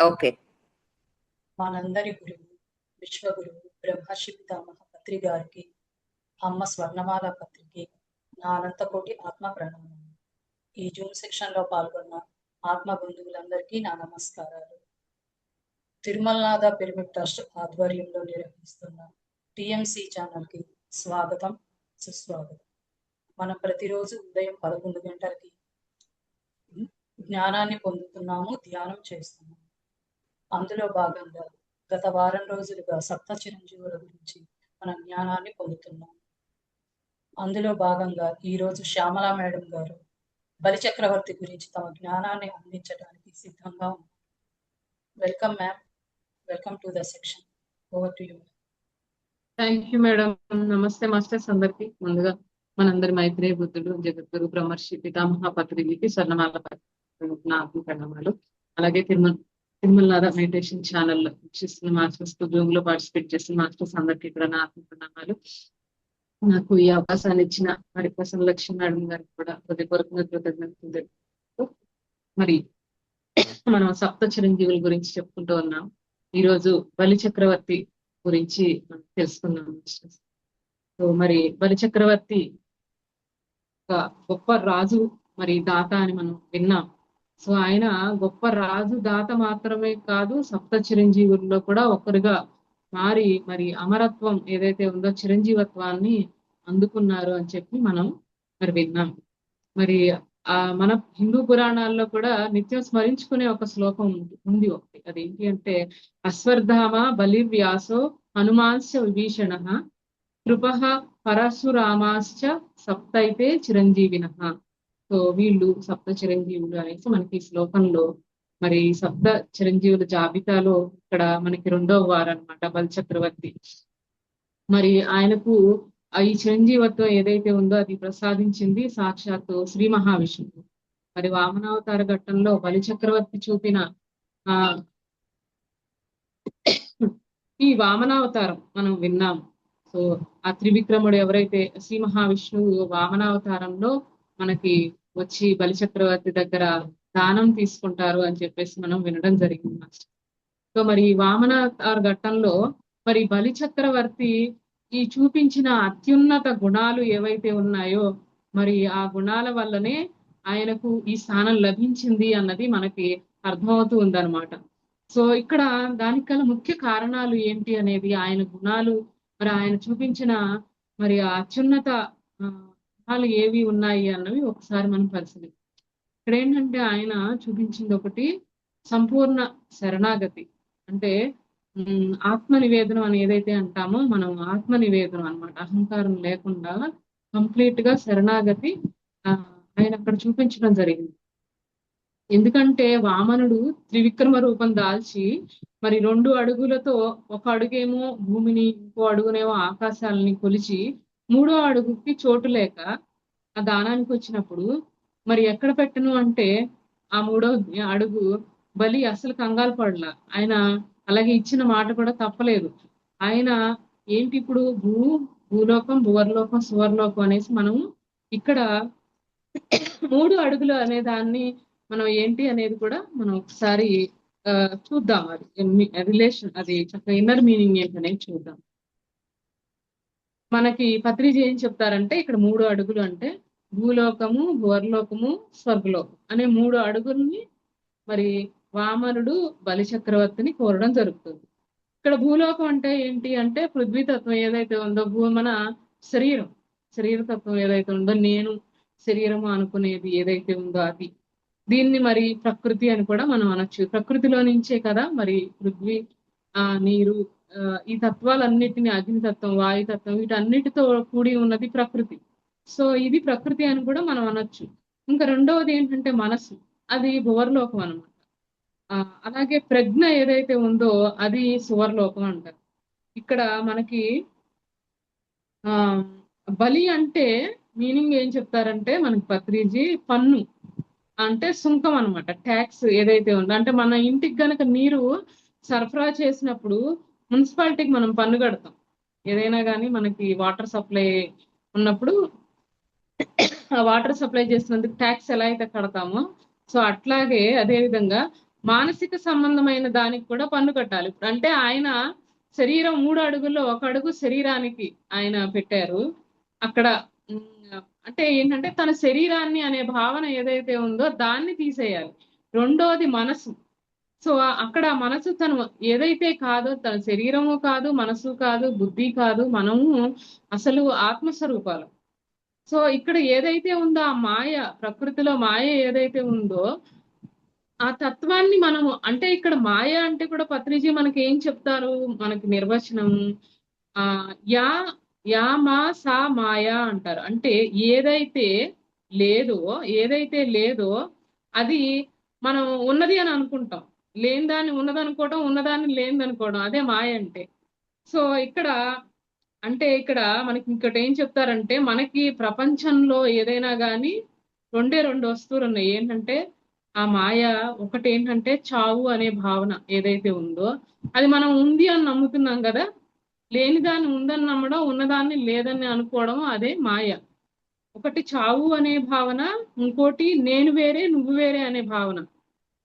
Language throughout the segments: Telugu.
ఓకే. మనందరి గురువు విశ్వగురువు బ్రహ్మర్షి పితామహ పత్రి గారికి, అమ్మ స్వర్ణమాల పత్రికి నా అనంతకోటి ఆత్మ ప్రణామం. ఈ జూమ్ సెక్షన్ లో పాల్గొన్న ఆత్మ బంధువులందరికీ నా నమస్కారాలు. తిరుమలనాథ పిరమిడ్ ట్రస్ట్ ఆధ్వర్యంలో నిర్వహిస్తున్న టిఎంసి ఛానల్కి స్వాగతం, సుస్వాగతం. మనం ప్రతిరోజు ఉదయం 11 గంటలకి జ్ఞానాన్ని పొందుతున్నాము, ధ్యానం చేస్తున్నాము. అందులో భాగంగా గత వారం రోజులుగా సప్త చిరంజీవుల గురించి మనం జ్ఞానాన్ని పొందుతున్నాం. అందులో భాగంగా ఈరోజు శ్యామలా మేడం గారు బలిచక్రవర్తి గురించి తమ జ్ఞానాన్ని అందించడానికి సిద్ధంగా ఉన్నారు. Welcome ma'am, welcome to the section. Over to you. Thank you madam. నమస్తే మాస్టర్స్ అందరికి. ముందుగా మనందరి మైత్రేయ బుద్ధుడు జగద్గురు బ్రహ్మర్షి పితామహ పత్రికి స్వర్ణమాల నా ప్రణామాలు. అలాగే తిరుమలనాథ మెడిటేషన్ ఛానల్ వీక్షిస్తున్న మాస్టర్స్, జూమ్ లో పార్టిసిపేట్ చేస్తున్న మాస్టర్స్ అందరికి కూడా నా ప్రణామాలు. నాకు ఈ అవకాశాన్ని ఇచ్చిన హరిప్రసన్న లక్ష్మీ మేడం గారికి కూడా హృదయపూర్వకంగా కృతజ్ఞతలు. మరి మనం సప్త చిరంజీవుల గురించి చెప్పుకుంటూ ఉన్నాం. ఈరోజు బలి చక్రవర్తి గురించి మనం తెలుసుకున్నాం. సో మరి బలి చక్రవర్తి ఒక గొప్ప రాజు, మరి దాత అని మనం విన్నాం. సో ఆయన గొప్ప రాజు దాత మాత్రమే కాదు, సప్త చిరంజీవుల్లో కూడా ఒకరుగా మారి మరి అమరత్వం ఏదైతే ఉందో చిరంజీవత్వాన్ని అందుకున్నారు అని చెప్పి మనం మరి విన్నాం. మరి మన హిందూ పురాణాల్లో కూడా నిత్యం స్మరించుకునే ఒక శ్లోకం ఉంది ఒకటి. అదేంటి అంటే అశ్వర్ధామ బలిర్వ్యాసో హనుమాంశ్చ విభీషణ కృపః పరశురామాశ్చ సప్తైతే చిరంజీవిన. సో వీళ్ళు సప్త చిరంజీవులు అనేసి మనకి ఈ శ్లోకంలో మరి సప్త చిరంజీవుల జాబితాలో ఇక్కడ మనకి 2వ వారు అనమాట బలిచక్రవర్తి. మరి ఆయనకు ఈ చిరంజీవత్వం ఏదైతే ఉందో అది ప్రసాదించింది సాక్షాత్తు శ్రీ మహావిష్ణువు. మరి వామనావతార ఘట్టంలో బలిచక్రవర్తి చూపిన ఈ వామనావతారం మనం విన్నాం. సో ఆ త్రివిక్రముడు ఎవరైతే శ్రీ మహావిష్ణువు వామనావతారంలో మనకి వచ్చి బలిచక్రవర్తి దగ్గర దానం తీసుకుంటారు అని చెప్పేసి మనం వినడం జరిగింది. సో మరి వామనావతార ఘట్టంలో మరి బలిచక్రవర్తి ఈ చూపించిన అత్యున్నత గుణాలు ఏవైతే ఉన్నాయో మరి ఆ గుణాల వల్లనే ఆయనకు ఈ స్థానం లభించింది అన్నది మనకి అర్థమవుతూ ఉందన్నమాట. సో ఇక్కడ దానికి గల ముఖ్య కారణాలు ఏంటి అనేది, ఆయన గుణాలు, మరి ఆయన చూపించిన మరి ఆ అత్యున్నత గుణాలు ఏవి ఉన్నాయి అన్నవి ఒకసారి మనం పరిశీలిద్దాం. ఇక్కడ ఏంటంటే ఆయన చూపించింది ఒకటి సంపూర్ణ శరణాగతి. అంటే ఆత్మ నివేదనం అని ఏదైతే అంటామో మనం ఆత్మ నివేదనం అనమాట, అహంకారం లేకుండా కంప్లీట్ గా శరణాగతి ఆయన అక్కడ చూపించడం జరిగింది. ఎందుకంటే వామనుడు త్రివిక్రమ రూపం దాల్చి మరి 2 అడుగులతో, ఒక అడుగేమో భూమిని, ఇంకో అడుగునేమో ఆకాశాలని కొలిచి 3వ అడుగుకి చోటు లేక ఆ దానానికి వచ్చినప్పుడు మరి ఎక్కడ పెట్టను అంటే ఆ 3వ అడుగు బలి అసలు కంగారు పడలా. ఆయన అలాగే ఇచ్చిన మాట కూడా తప్పలేదు. ఆయన ఏంటి ఇప్పుడు భూలోకం, భువర్లోకం, సువర్లోకం అనేసి మనం ఇక్కడ 3 అడుగులు అనే దాన్ని మనం ఏంటి అనేది కూడా మనం ఒకసారి చూద్దాం. అది రిలేషన్, అది చక్కగా ఇన్నర్ మీనింగ్ ఏంటనేది చూద్దాం. మనకి పత్రిజీ ఏం చెప్తారంటే ఇక్కడ 3 అడుగులు అంటే భూలోకము, భువర్లోకము, స్వర్గలోకం అనే 3 అడుగుల్ని మరి వామనుడు బలిచక్రవర్తిని కోరడం జరుగుతుంది. ఇక్కడ భూలోకం అంటే ఏంటి అంటే పృథ్వీతత్వం ఏదైతే ఉందో, మన శరీరతత్వం ఏదైతే ఉందో, నేను శరీరము అనుకునేది ఏదైతే ఉందో అది. దీన్ని మరి ప్రకృతి అని కూడా మనం అనొచ్చు. ప్రకృతిలో నుంచే కదా మరి పృథ్వీ, నీరు, ఈ తత్వాలన్నిటిని, అగ్నితత్వం, వాయుతత్వం, వీటన్నిటితో కూడి ఉన్నది ప్రకృతి. సో ఇది ప్రకృతి అని కూడా మనం అనొచ్చు. ఇంకా 2వది ఏంటంటే మనసు, అది భువర్లోకం అనమాట. అలాగే ప్రజ్ఞ ఏదైతే ఉందో అది సువర్లోకం అంటారు. ఇక్కడ మనకి బలి అంటే మీనింగ్ ఏం చెప్తారంటే మనకి పత్రిజీ పన్ను అంటే సుంకం అనమాట, ట్యాక్స్ ఏదైతే ఉందో. అంటే మన ఇంటికి గనక నీరు సరఫరా చేసినప్పుడు మున్సిపాలిటీకి మనం పన్ను కడతాం. ఏదైనా కానీ మనకి వాటర్ సప్లై ఉన్నప్పుడు ఆ వాటర్ సప్లై చేసినందుకు ట్యాక్స్ ఎలా అయితే కడతామో, సో అట్లాగే అదే విధంగా మానసిక సంబంధమైన దానికి కూడా పన్ను కట్టాలి. ఇప్పుడు అంటే ఆయన శరీరం 3 అడుగుల్లో 1 అడుగు శరీరానికి ఆయన పెట్టారు. అక్కడ అంటే ఏంటంటే తన శరీరాన్ని అనే భావన ఏదైతే ఉందో దాన్ని తీసేయాలి. రెండోది మనసు. సో అక్కడ మనసు తను ఏదైతే కాదో, తన శరీరము కాదు, మనసు కాదు, బుద్ధి కాదు, మనము అసలు ఆత్మస్వరూపాలు. సో ఇక్కడ ఏదైతే ఉందో ఆ మాయ, ప్రకృతిలో మాయ ఏదైతే ఉందో ఆ తత్వాన్ని మనము అంటే ఇక్కడ మాయ అంటే కూడా పత్రిజీ మనకి ఏం చెప్తారు, మనకి నిర్వచనం ఆ యా యా మా సా మాయ అంటారు. అంటే ఏదైతే లేదో ఏదైతే లేదో అది మనం ఉన్నది అని అనుకుంటాం, లేని దాన్ని ఉన్నదనుకోవడం, ఉన్నదాన్ని లేనిదనుకోవడం, అదే మాయ అంటే. సో ఇక్కడ అంటే ఇక్కడ మనకి ఇంకోటి ఏం చెప్తారంటే, మనకి ప్రపంచంలో ఏదైనా కానీ రెండు వస్తువులు ఉన్నాయి. ఏంటంటే ఆ మాయ ఒకటి ఏంటంటే చావు అనే భావన ఏదైతే ఉందో అది మనం ఉంది అని నమ్ముతున్నాం కదా, లేని దాన్ని ఉందని నమ్మడం, ఉన్నదాన్ని లేదని అనుకోవడం, అదే మాయ. ఒకటి చావు అనే భావన, ఇంకోటి నేను వేరే నువ్వు వేరే అనే భావన.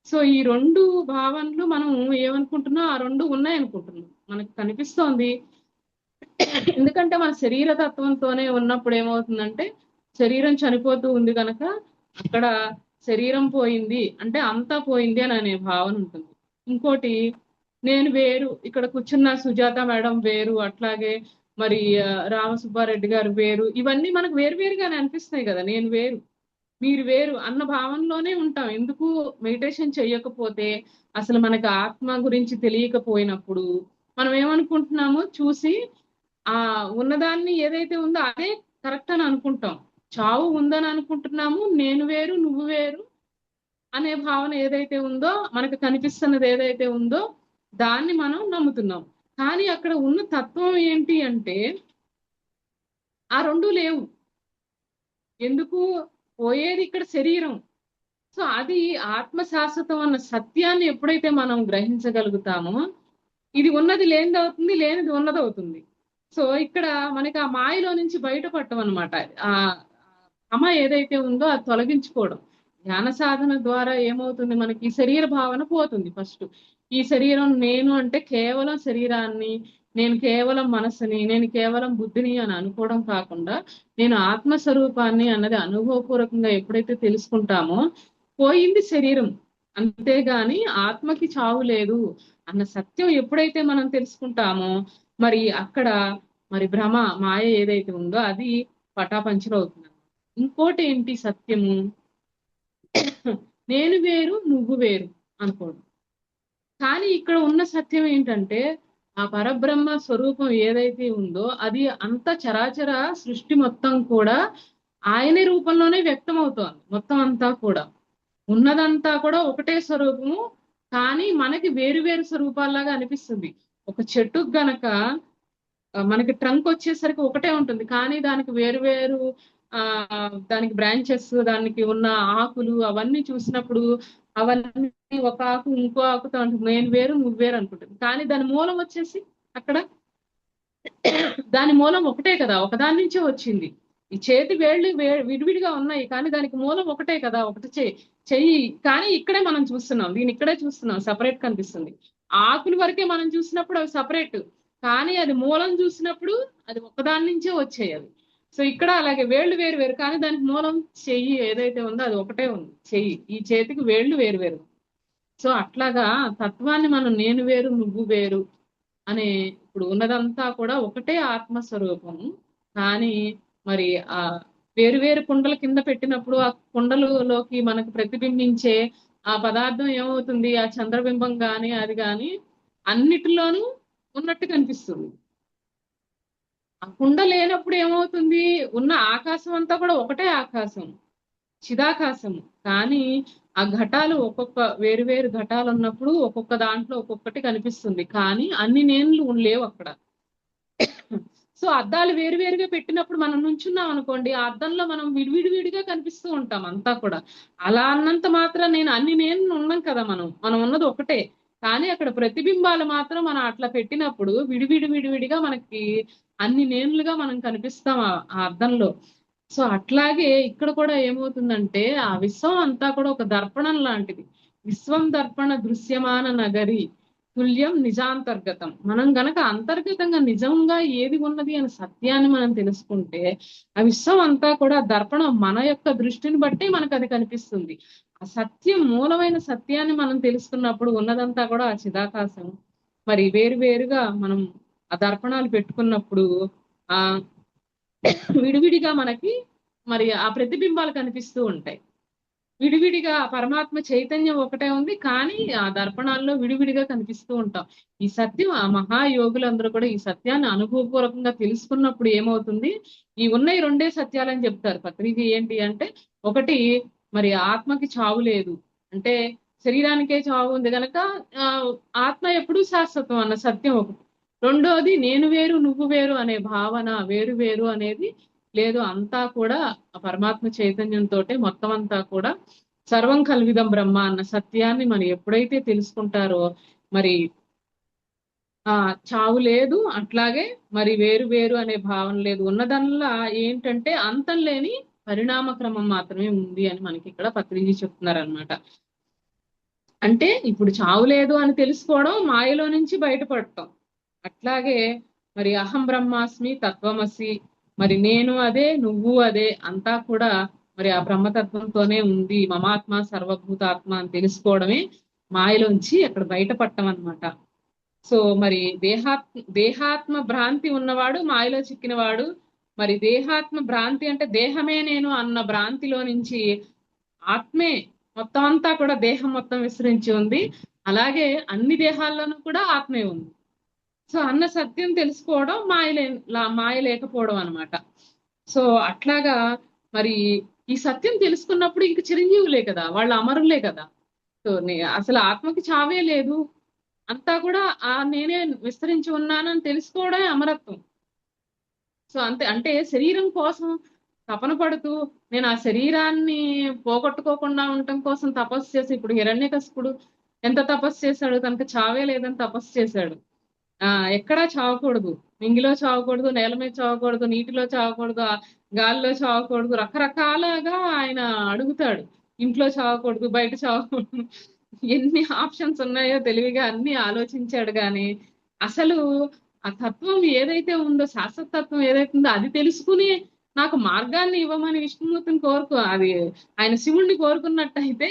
సో ఈ రెండు భావనలు మనం ఏమనుకుంటున్నాం, ఆ రెండు ఉన్నాయనుకుంటున్నాం, మనకు కనిపిస్తోంది. ఎందుకంటే మన శరీర తత్వంతోనే ఉన్నప్పుడు ఏమవుతుందంటే శరీరం చనిపోతూ ఉంది కనుక అక్కడ శరీరం పోయింది అంటే అంతా పోయింది అని అనే భావన ఉంటుంది. ఇంకోటి నేను వేరు, ఇక్కడ కూర్చున్న సుజాత మేడం వేరు, అట్లాగే మరి రామసుబ్బారెడ్డి గారు వేరు, ఇవన్నీ మనకు వేరువేరుగానే అనిపిస్తున్నాయి కదా. నేను వేరు మీరు వేరు అన్న భావనలోనే ఉంటాం. ఎందుకు మెడిటేషన్ చేయకపోతే, అసలు మనకు ఆత్మ గురించి తెలియకపోయినప్పుడు మనం ఏమనుకుంటున్నామో చూసి ఆ ఉన్నదాన్ని ఏదైతే ఉందో అదే కరెక్ట్ అని అనుకుంటాం. చావు ఉందని అనుకుంటున్నాము, నేను వేరు నువ్వు వేరు అనే భావన ఏదైతే ఉందో, మనకు కనిపిస్తున్నది ఏదైతే ఉందో దాన్ని మనం నమ్ముతున్నాం. కానీ అక్కడ ఉన్న తత్వం ఏంటి అంటే ఆ రెండు లేవు. ఎందుకు? పోయేది ఇక్కడ శరీరం. సో అది ఆత్మ శాశ్వతం అన్న సత్యాన్ని ఎప్పుడైతే మనం గ్రహించగలుగుతామో ఇది ఉన్నది లేనిది అవుతుంది, లేనిది ఉన్నది అవుతుంది. సో ఇక్కడ మనకి ఆ మాయలో నుంచి బయటపడటం అనమాట. ఆ భ్రమ ఏదైతే ఉందో అది తొలగించుకోవడం. ధ్యాన సాధన ద్వారా ఏమవుతుంది, మనకి ఈ శరీర భావన పోతుంది. ఫస్ట్ ఈ శరీరం నేను అంటే కేవలం శరీరాన్ని, నేను కేవలం మనసుని, నేను కేవలం బుద్ధిని అని అనుకోవడం కాకుండా నేను ఆత్మస్వరూపాన్ని అన్నది అనుభవపూర్వకంగా ఎప్పుడైతే తెలుసుకుంటామో పోయింది శరీరం, అంతేగాని ఆత్మకి చావు లేదు అన్న సత్యం ఎప్పుడైతే మనం తెలుసుకుంటామో మరి అక్కడ మరి భ్రమ మాయ ఏదైతే ఉందో అది పటాపంచలు అవుతుంది. ఇంకోటి ఏంటి సత్యము, నేను వేరు నువ్వు వేరు అనుకోండి. కానీ ఇక్కడ ఉన్న సత్యం ఏంటంటే ఆ పరబ్రహ్మ స్వరూపం ఏదైతే ఉందో అది అంత చరాచర సృష్టి మొత్తం కూడా ఆయనే రూపంలోనే వ్యక్తం అవుతోంది. మొత్తం అంతా కూడా ఉన్నదంతా కూడా ఒకటే స్వరూపము, కానీ మనకి వేరు వేరు స్వరూపాల్లాగా అనిపిస్తుంది. ఒక చెట్టుకు గనక మనకి ట్రంక్ వచ్చేసరికి ఒకటే ఉంటుంది, కానీ దానికి వేరు వేరు దానికి బ్రాంచెస్, దానికి ఉన్న ఆకులు అవన్నీ చూసినప్పుడు అవన్నీ ఒక ఆకు ఇంకో ఆకుతో ఉంటుంది, నేను వేరు నువ్వు వేరు అనుకుంటుంది. కానీ దాని మూలం వచ్చేసి అక్కడ దాని మూలం ఒకటే కదా, ఒకదాని నుంచే వచ్చింది. ఈ చేతి వేళ్ళు విడివిడిగా ఉన్నాయి, కానీ దానికి మూలం ఒకటే కదా, ఒకటి చెయ్యి. కానీ ఇక్కడే మనం చూస్తున్నాం, దీని ఇక్కడే చూస్తున్నాం, సపరేట్ కనిపిస్తుంది. ఆకుల వరకే మనం చూసినప్పుడు అవి సపరేట్, కానీ అది మూలం చూసినప్పుడు అది ఒకదాని నుంచే వచ్చాయి అవి. సో ఇక్కడ అలాగే వేళ్ళు వేరు వేరు, కానీ దానికి మూలం చెయ్యి ఏదైతే ఉందో అది ఒకటే ఉంది, చెయ్యి. ఈ చేతికి వేళ్ళు వేరు వేరు. సో అట్లాగా తత్వాన్ని మనం నేను వేరు నువ్వు వేరు అనే ఇప్పుడు ఉన్నదంతా కూడా ఒకటే ఆత్మస్వరూపము. కానీ మరి ఆ వేరు వేరు కుండల కింద పెట్టినప్పుడు ఆ కుండలలోకి మనకు ప్రతిబింబించే ఆ పదార్థం ఏమవుతుంది, ఆ చంద్రబింబం గాని అది గాని అన్నిటిలోనూ ఉన్నట్టు కనిపిస్తుంది. ఆ కుండ లేనప్పుడు ఏమవుతుంది, ఉన్న ఆకాశం అంతా కూడా ఒకటే ఆకాశం, చిదాకాశము. కానీ ఆ ఘటాలు ఒక్కొక్క వేరు వేరు ఘటాలు ఉన్నప్పుడు ఒక్కొక్క దాంట్లో ఒక్కొక్కటి కనిపిస్తుంది, కానీ అన్ని నేనులు లేవు అక్కడ. సో అద్దాలు వేరువేరుగా పెట్టినప్పుడు మనం నుంచున్నాం అనుకోండి, ఆ అద్దంలో మనం విడివిడిగా కనిపిస్తూ ఉంటాం అంతా కూడా. అలా అన్నంత మాత్రం నేను అన్ని నేను ఉన్నాం కదా, మనం ఉన్నది ఒకటే. కానీ అక్కడ ప్రతిబింబాలు మాత్రం మనం అట్లా పెట్టినప్పుడు విడివిడిగా మనకి అన్ని నేనులుగా మనం కనిపిస్తాం ఆ అద్దంలో. సో అట్లాగే ఇక్కడ కూడా ఏమవుతుందంటే ఆ విశ్వం అంతా కూడా ఒక దర్పణం లాంటిది. విశ్వం దర్పణ దృశ్యమాన నగరి తుల్యం నిజాంతర్గతం. మనం గనక అంతర్గతంగా నిజంగా ఏది ఉన్నది అని సత్యాన్ని మనం తెలుసుకుంటే ఆ విశ్వం అంతా కూడా దర్పణం మన యొక్క దృష్టిని బట్టి మనకు అది కనిపిస్తుంది. ఆ సత్యం మూలమైన సత్యాన్ని మనం తెలుసుకున్నప్పుడు ఉన్నదంతా కూడా ఆ చిదాకాశం. మరి వేరు వేరుగా మనం ఆ దర్పణాలు పెట్టుకున్నప్పుడు ఆ విడివిడిగా మనకి మరి ఆ ప్రతిబింబాలు కనిపిస్తూ ఉంటాయి. విడివిడిగా పరమాత్మ చైతన్యం ఒకటే ఉంది, కానీ ఆ దర్పణాల్లో విడివిడిగా కనిపిస్తూ ఉంటాం. ఈ సత్యం ఆ మహాయోగులందరూ కూడా ఈ సత్యాన్ని అనుభవపూర్వకంగా తెలుసుకున్నప్పుడు ఏమవుతుంది, ఈ ఉన్నాయి రెండే సత్యాలని చెప్తారు పత్రిక. ఏంటి అంటే, ఒకటి మరి ఆత్మకి చావు లేదు, అంటే శరీరానికే చావు ఉంది కనుక ఆ ఆత్మ ఎప్పుడూ శాశ్వతం అన్న సత్యం ఒకటి. రెండోది నేను వేరు నువ్వు వేరు అనే భావన, వేరు వేరు అనేది లేదు, అంతా కూడా ఆ పరమాత్మ చైతన్యంతో మొత్తం అంతా కూడా సర్వం కల్విదం బ్రహ్మ అన్న సత్యాన్ని మనం ఎప్పుడైతే తెలుసుకుంటారో మరి ఆ చావు లేదు, అట్లాగే మరి వేరు వేరు అనే భావన లేదు, ఉన్నదల్లా ఏంటంటే అంతం లేని పరిణామ క్రమం మాత్రమే ఉంది అని మనకి ఇక్కడ పత్రిజీ చెప్తున్నారు అనమాట. అంటే ఇప్పుడు చావు లేదు అని తెలుసుకోవడం మాయలో నుంచి బయటపడటం. అట్లాగే మరి అహం బ్రహ్మాస్మి తత్వమసి, మరి నేను అదే నువ్వు అదే అంతా కూడా మరి ఆ బ్రహ్మతత్వంతోనే ఉంది, మమాత్మ సర్వభూతాత్మ అని తెలుసుకోవడమే మాయలోంచి అక్కడ బయటపడటం అనమాట. సో మరి దేహాత్మ భ్రాంతి ఉన్నవాడు మాయలో చిక్కినవాడు. మరి దేహాత్మ భ్రాంతి అంటే దేహమే నేను అన్న భ్రాంతిలో నుంచి ఆత్మే మొత్తం అంతా కూడా దేహం మొత్తం విస్తరించి ఉంది, అలాగే అన్ని దేహాల్లోనూ కూడా ఆత్మే ఉంది. సో అన్న సత్యం తెలుసుకోవడం మాయ లేకపోవడం అనమాట. సో అట్లాగా మరి ఈ సత్యం తెలుసుకున్నప్పుడు ఇంక చిరంజీవులే కదా, వాళ్ళు అమరులే కదా. సో అసలు ఆత్మకి చావే లేదు, అంతా కూడా ఆ నేనే విస్తరించి ఉన్నానని తెలుసుకోవడమే అమరత్వం. సో అంతే, అంటే శరీరం కోసం తపన పడుతూ నేను ఆ శరీరాన్ని పోగొట్టుకోకుండా ఉండటం కోసం తపస్సు చేసి, ఇప్పుడు హిరణ్యకశిపుడు ఎంత తపస్సు చేశాడు, తనకు చావే లేదని తపస్సు చేశాడు. ఎక్కడా చావకూడదు, మింగిలో చావకూడదు, నేల మీద చావకూడదు, నీటిలో చావకూడదు, గాలిలో చావకూడదు, రకరకాలుగా ఆయన అడుగుతాడు. ఇంట్లో చావకూడదు, బయట చావకూడదు, ఎన్ని ఆప్షన్స్ ఉన్నాయో తెలివిగా అన్ని ఆలోచించాడు. గాని అసలు ఆ తత్వం ఏదైతే ఉందో, శాశ్వత తత్వం ఏదైతే ఉందో అది తెలుసుకుని నాకు మార్గాన్ని ఇవ్వమని విష్ణుమూర్తిని అది ఆయన శివుణ్ణి కోరుకున్నట్టయితే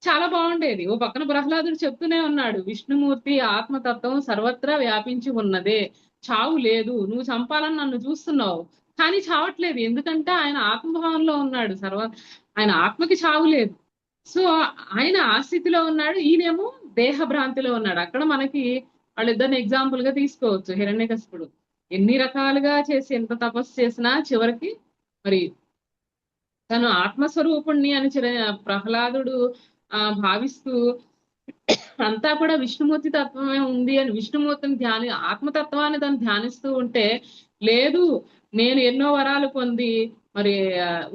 చాలా బాగుండేది. ఓ పక్కన ప్రహ్లాదుడు చెప్తూనే ఉన్నాడు, విష్ణుమూర్తి ఆత్మతత్వం సర్వత్రా వ్యాపించి ఉన్నదే, చావు లేదు, నువ్వు చంపాలని నన్ను చూస్తున్నావు కానీ చావట్లేదు, ఎందుకంటే ఆయన ఆత్మభావంలో ఉన్నాడు, ఆయన ఆత్మకి చావు లేదు. సో ఆయన ఆ స్థితిలో ఉన్నాడు, ఈయనేమో దేహ భ్రాంతిలో ఉన్నాడు. అక్కడ మనకి వాళ్ళిద్దరిని ఎగ్జాంపుల్ గా తీసుకోవచ్చు. హిరణ్యకశిపుడు ఎన్ని రకాలుగా చేసి ఎంత తపస్సు చేసినా చివరికి మరి తను ఆత్మస్వరూపుణ్ణి అని ప్రహ్లాదుడు భావిస్తూ అంతా కూడా విష్ణుమూర్తి తత్వమే ఉంది అని విష్ణుమూర్తిని ఆత్మతత్వాన్ని తను ధ్యానిస్తూ ఉంటే, లేదు నేను ఎన్నో వరాలు పొంది మరి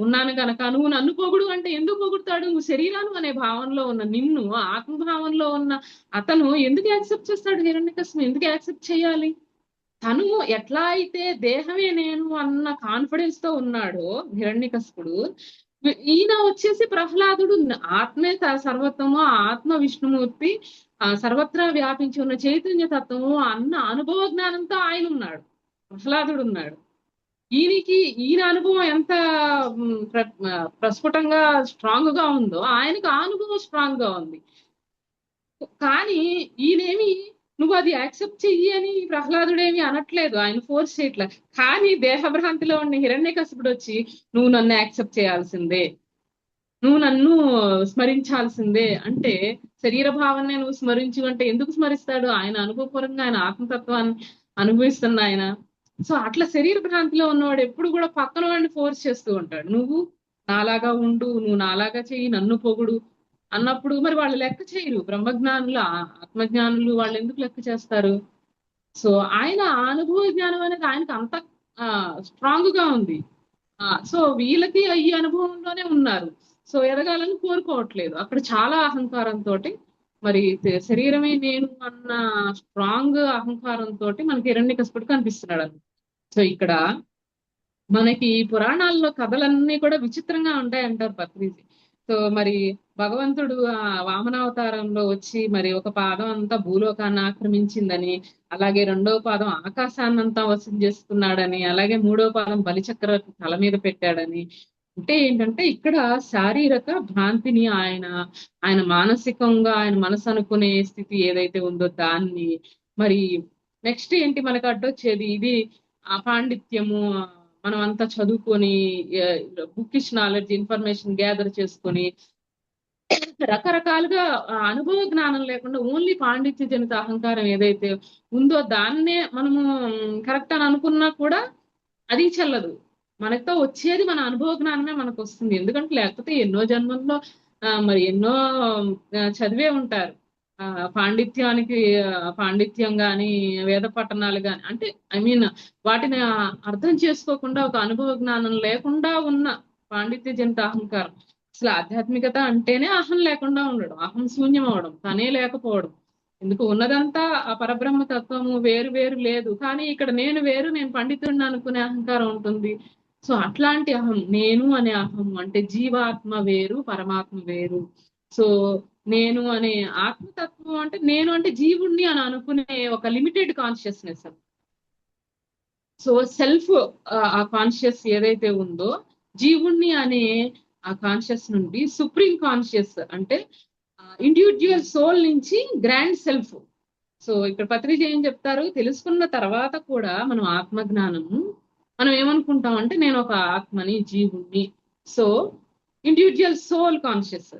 ఉన్నాను కనుక నువ్వు నన్ను పొగుడు అంటే ఎందుకు పొగుడుతాడు, నువ్వు శరీరాలు అనే భావనలో ఉన్న నిన్ను, ఆత్మభావంలో ఉన్న అతను ఎందుకు యాక్సెప్ట్ చేస్తాడు, హిరణ్యకశిపుడు ఎందుకు యాక్సెప్ట్ చేయాలి? తను ఎట్లా అయితే దేహమే నేను అన్న కాన్ఫిడెన్స్ తో ఉన్నాడో హిరణ్యకశిపుడు, ఈయన వచ్చేసి ప్రహ్లాదుడు ఆత్మే సర్వత్వము, ఆత్మ విష్ణుమూర్తి సర్వత్రా వ్యాపించి ఉన్న చైతన్య తత్వము అన్న అనుభవ జ్ఞానంతో ఆయన ఉన్నాడు, ప్రహ్లాదుడు ఉన్నాడు. ఈయన అనుభవం ఎంత ప్రస్ఫుటంగా స్ట్రాంగ్ గా ఉందో ఆయనకు ఆ అనుభవం స్ట్రాంగ్ గా ఉంది. కానీ ఈయనేమి నువ్వు అది యాక్సెప్ట్ చెయ్యి అని ప్రహ్లాదుడేమి అనట్లేదు, ఆయన ఫోర్స్ చేయట్లే. కానీ దేహభ్రాంతిలో ఉన్న హిరణ్యకశిపుడు వచ్చి నువ్వు నన్ను యాక్సెప్ట్ చేయాల్సిందే, నువ్వు నన్ను స్మరించాల్సిందే అంటే, శరీర భావనే నువ్వు స్మరించు అంటే ఎందుకు స్మరిస్తాడు? ఆయన అనుభవపూర్వకంగా ఆయన ఆత్మతత్వాన్ని అనుభవిస్తున్న ఆయన. సో అట్లా శరీర భ్రాంతిలో ఉన్నవాడు ఎప్పుడు కూడా పక్కన వాడిని ఫోర్స్ చేస్తూ ఉంటాడు, నువ్వు నాలాగా ఉండు, నువ్వు నాలాగా చెయ్యి, నన్ను పొగుడు అన్నప్పుడు మరి వాళ్ళు లెక్క చేయరు. బ్రహ్మజ్ఞానులు ఆత్మజ్ఞానులు వాళ్ళు ఎందుకు లెక్క చేస్తారు? సో ఆయన అనుభవ జ్ఞానం అనేది ఆయనకు అంత స్ట్రాంగ్ గా ఉంది. సో వీళ్ళకి ఈ అనుభవంలోనే ఉన్నారు. సో ఎదగాలని కోరుకోవట్లేదు. అక్కడ చాలా అహంకారంతో మరి శరీరమే నేను అన్న స్ట్రాంగ్ అహంకారంతో మనకి హిరణ్యకశిపుడు కనిపిస్తున్నాడు. సో ఇక్కడ మనకి పురాణాల్లో కథలన్నీ కూడా విచిత్రంగా ఉంటాయంటారు పత్రిజీ. సో మరి భగవంతుడు ఆ వామనావతారంలో వచ్చి మరి ఒక పాదం అంతా భూలోకాన్ని ఆక్రమించిందని, అలాగే రెండవ పాదం ఆకాశాన్నంతా వశం చేసుకున్నాడని, అలాగే మూడవ పాదం బలిచక్రవర్తి తల మీద పెట్టాడని. అంటే ఏంటంటే ఇక్కడ శారీరక భ్రాంతిని ఆయన మానసికంగా ఆయన మనసు అనుకునే స్థితి ఏదైతే ఉందో దాన్ని, మరి నెక్స్ట్ ఏంటి మనకు అడ్డొచ్చేది ఇది ఆ పాండిత్యము, మనం అంతా చదువుకొని బుకిష్ నాలెడ్జ్ ఇన్ఫర్మేషన్ గ్యాదర్ చేసుకొని రకరకాలుగా అనుభవ జ్ఞానం లేకుండా ఓన్లీ పాండిత్య జనిత అహంకారం ఏదైతే ఉందో దాన్నే మనము కరెక్ట్ అని అనుకున్నా కూడా అది చెల్లదు. మనతో వచ్చేది మన అనుభవ జ్ఞానమే మనకు వస్తుంది. ఎందుకంటే లేకపోతే ఎన్నో జన్మల్లో మరి ఎన్నో చదివే ఉంటారు. పాండిత్యానికి పాండిత్యం గాని వేద పఠనాలు గాని, అంటే ఐ మీన్ వాటిని అర్థం చేసుకోకుండా ఒక అనుభవ జ్ఞానం లేకుండా ఉన్న పాండిత్య జనిత అహంకారం. అసలు ఆధ్యాత్మికత అంటేనే అహం లేకుండా ఉండడం, అహం శూన్యం అవడం, తనే లేకపోవడం. ఎందుకు ఉన్నదంతా ఆ పరబ్రహ్మ తత్వము వేరు వేరు లేదు, కానీ ఇక్కడ నేను వేరు, నేను పండితుడిని అనుకునే అహంకారం ఉంటుంది. సో అట్లాంటి అహం, నేను అనే అహం అంటే జీవాత్మ వేరు, పరమాత్మ వేరు. సో నేను అనే ఆత్మతత్వం అంటే నేను అంటే జీవుణ్ణి అని అనుకునే ఒక లిమిటెడ్ కాన్షియస్నెస్. సో సెల్ఫ్ ఆ కాన్షియస్ ఏదైతే ఉందో, జీవుణ్ణి అనే ఆ కాన్షియస్ నుండి సుప్రీం కాన్షియస్ అంటే ఇండివిజువల్ సోల్ నుంచి గ్రాండ్ సెల్ఫ్. సో ఇక్కడ పత్రిజ ఏం చెప్తారు, తెలుసుకున్న తర్వాత కూడా మనం ఆత్మజ్ఞానము మనం ఏమనుకుంటాం అంటే నేను ఒక ఆత్మని, జీవుణ్ణి, సో ఇండివిజువల్ సోల్ కాన్షియస్.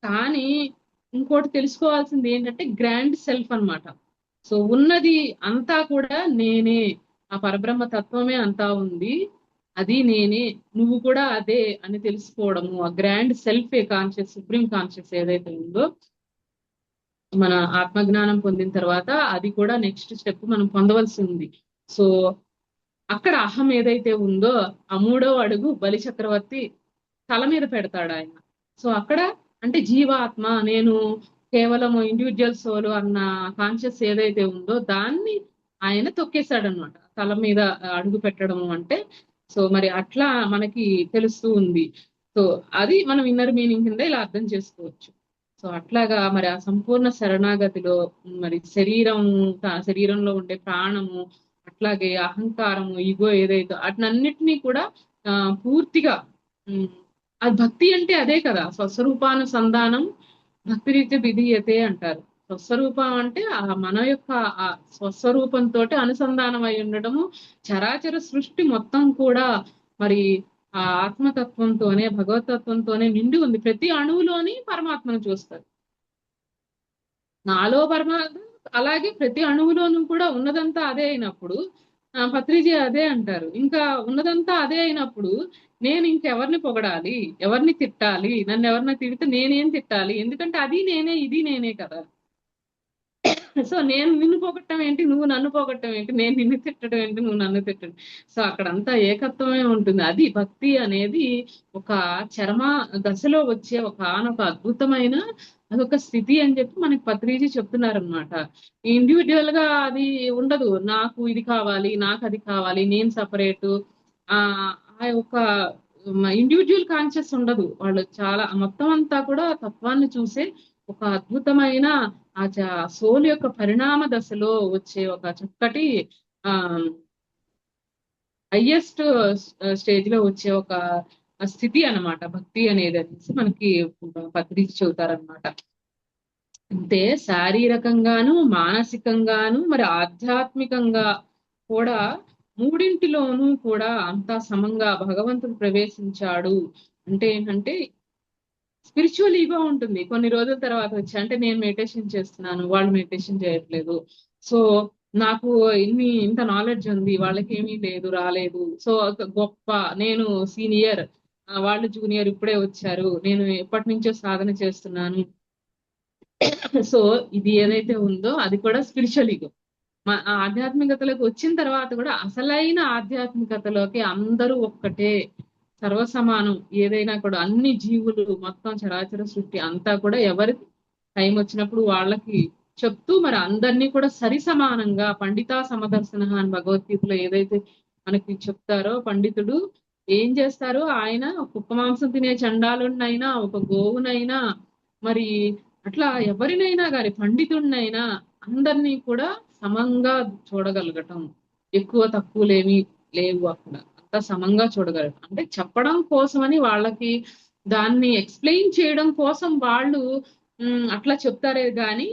కానీ ఇంకోటి తెలుసుకోవాల్సింది ఏంటంటే గ్రాండ్ సెల్ఫ్ అన్నమాట. సో ఉన్నది అంతా కూడా నేనే, ఆ పరబ్రహ్మ తత్వమే అంతా ఉంది, అది నేనే, నువ్వు కూడా అదే అని తెలుసుకోవడము, ఆ grand self conscious, supreme conscious ఏదైతే ఉందో మన ఆత్మజ్ఞానం పొందిన తర్వాత అది కూడా నెక్స్ట్ స్టెప్ మనం పొందవలసి ఉంది. సో అక్కడ అహం ఏదైతే ఉందో ఆ మూడవ అడుగు బలి చక్రవర్తి తల మీద పెడతాడు ఆయన. సో అక్కడ అంటే జీవాత్మ, నేను కేవలం ఇండివిజువల్ సోల్ అన్న కాన్షియస్ ఏదైతే ఉందో దాన్ని ఆయన తొక్కేశాడు అనమాట, తల మీద అడుగు పెట్టడము అంటే. సో మరి అట్లా మనకి తెలుస్తూ ఉంది. సో అది మనం ఇన్నర్ మీనింగ్ కింద ఇలా అర్థం చేసుకోవచ్చు. సో అట్లాగా మరి ఆ సంపూర్ణ శరణాగతిలో మరి శరీరంలో ఉండే ప్రాణము, అట్లాగే అహంకారము, ఈగో ఏదైతే అట్లన్నిటినీ కూడా పూర్తిగా అది భక్తి అంటే అదే కదా, స్వస్వరూపానుసంధానం భక్తి రీత్యా విధీయతే అంటారు. స్వస్వరూపం అంటే ఆ మన యొక్క ఆ స్వస్వరూపంతో అనుసంధానం అయి ఉండడము. చరాచర సృష్టి మొత్తం కూడా మరి ఆ ఆత్మతత్వంతోనే, భగవతత్వంతోనే నిండి ఉంది. ప్రతి అణువులోని పరమాత్మను చూస్తారు. నాలో పరమాత్మ, అలాగే ప్రతి అణువులోనూ కూడా ఉన్నదంతా అదే అయినప్పుడు పత్రిజీ అదే అంటారు, ఇంకా ఉన్నదంతా అదే అయినప్పుడు నేను ఇంకెవరిని పొగడాలి, ఎవరిని తిట్టాలి, నన్ను ఎవరిని తిడితే నేనేం తిట్టాలి, ఎందుకంటే అది నేనే, ఇది నేనే కదా. సో నేను నిన్ను పొగట్టం ఏంటి, నువ్వు నన్ను పొగట్టం ఏంటి, నేను నిన్ను తిట్టడం ఏంటి, నువ్వు నన్ను తిట్టడం. సో అక్కడంతా ఏకత్వమే ఉంటుంది. అది భక్తి అనేది ఒక చరమ దశలో వచ్చే ఒక అద్భుతమైన అదొక స్థితి అని చెప్పి మనకి పత్రిజీ చెప్తున్నారనమాట. ఇండివిజువల్ గా అది ఉండదు, నాకు ఇది కావాలి, నాకు అది కావాలి, నేను సపరేటు, ఆ ఒక ఇండివిజువల్ కాన్షియస్ ఉండదు. వాళ్ళు చాలా మొత్తం అంతా కూడా తత్వాన్ని చూసే ఒక అద్భుతమైన ఆ సోల్ యొక్క పరిణామ దశలో వచ్చే ఒక చక్కటి ఆ హయ్యెస్ట్ స్టేజ్ లో వచ్చే ఒక స్థితి అన్నమాట భక్తి అనేది అనేసి మనకి పత్రిక చెబుతారనమాట. అంటే శారీరకంగాను, మానసికంగాను, మరి ఆధ్యాత్మికంగా కూడా మూడింటిలోనూ కూడా అంతా సమంగా భగవంతుడు ప్రవేశించాడు. అంటే ఏంటంటే స్పిరిచువల్ ఈగో ఉంటుంది కొన్ని రోజుల తర్వాత వచ్చి, అంటే నేను మెడిటేషన్ చేస్తున్నాను, వాళ్ళు మెడిటేషన్ చేయట్లేదు, సో నాకు ఇంత నాలెడ్జ్ ఉంది, వాళ్ళకి ఏమీ లేదు, రాలేదు, సో గొప్ప, నేను సీనియర్, వాళ్ళు జూనియర్, ఇప్పుడే వచ్చారు, నేను ఎప్పటి నుంచో సాధన చేస్తున్నాను. సో ఇది ఏదైతే ఉందో అది కూడా స్పిరిచువల్ ఈగో. ఆధ్యాత్మికతలోకి వచ్చిన తర్వాత కూడా అసలైన ఆధ్యాత్మికతలోకి అందరూ ఒక్కటే, సర్వసమానం, ఏదైనా కూడా అన్ని జీవులు మొత్తం చరాచర సృష్టి అంతా కూడా ఎవరి టైం వచ్చినప్పుడు వాళ్ళకి చెప్తూ మరి అందరినీ కూడా సరి సమానంగా పండితా సమదర్శన అని భగవద్గీతలో ఏదైతే మనకి చెప్తారో, పండితుడు ఏం చేస్తారో ఆయన కుక్క మాంసం తినే చండాలుడినైనా, ఒక గోవునైనా, మరి అట్లా ఎవరినైనా కానీ పండితుడినైనా అందరినీ కూడా సమంగా చూడగలగటం, ఎక్కువ తక్కువలేమి లేవు అక్కడ, అంతా సమంగా చూడగలగటం. అంటే చెప్పడం కోసమని వాళ్ళకి దాన్ని ఎక్స్ప్లెయిన్ చేయడం కోసం వాళ్ళు అట్లా చెప్తారే గాని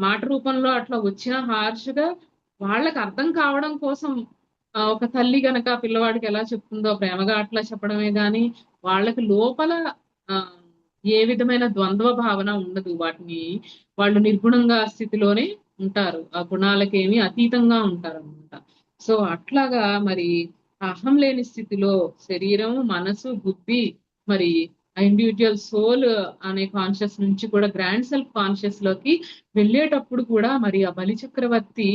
మాట రూపంలో అట్లా వచ్చిన హార్ష్గా వాళ్ళకి అర్థం కావడం కోసం ఒక తల్లి గనక పిల్లవాడికి ఎలా చెప్తుందో ప్రేమగా అట్లా చెప్పడమే గాని వాళ్ళకి లోపల ఆ ఏ విధమైన ద్వంద్వ భావన ఉండదు. వాటిని వాళ్ళు నిర్గుణంగా స్థితిలోనే ఉంటారు, ఆ గుణాలకేమి అతీతంగా ఉంటారు అనమాట. సో అట్లాగా మరి అహం లేని స్థితిలో శరీరం, మనసు, బుద్ధి, మరి ఇండివిజువల్ సోల్ అనే కాన్షియస్ నుంచి కూడా గ్రాండ్ సెల్ఫ్ కాన్షియస్ లోకి వెళ్ళేటప్పుడు కూడా మరి ఆ బలి చక్రవర్తి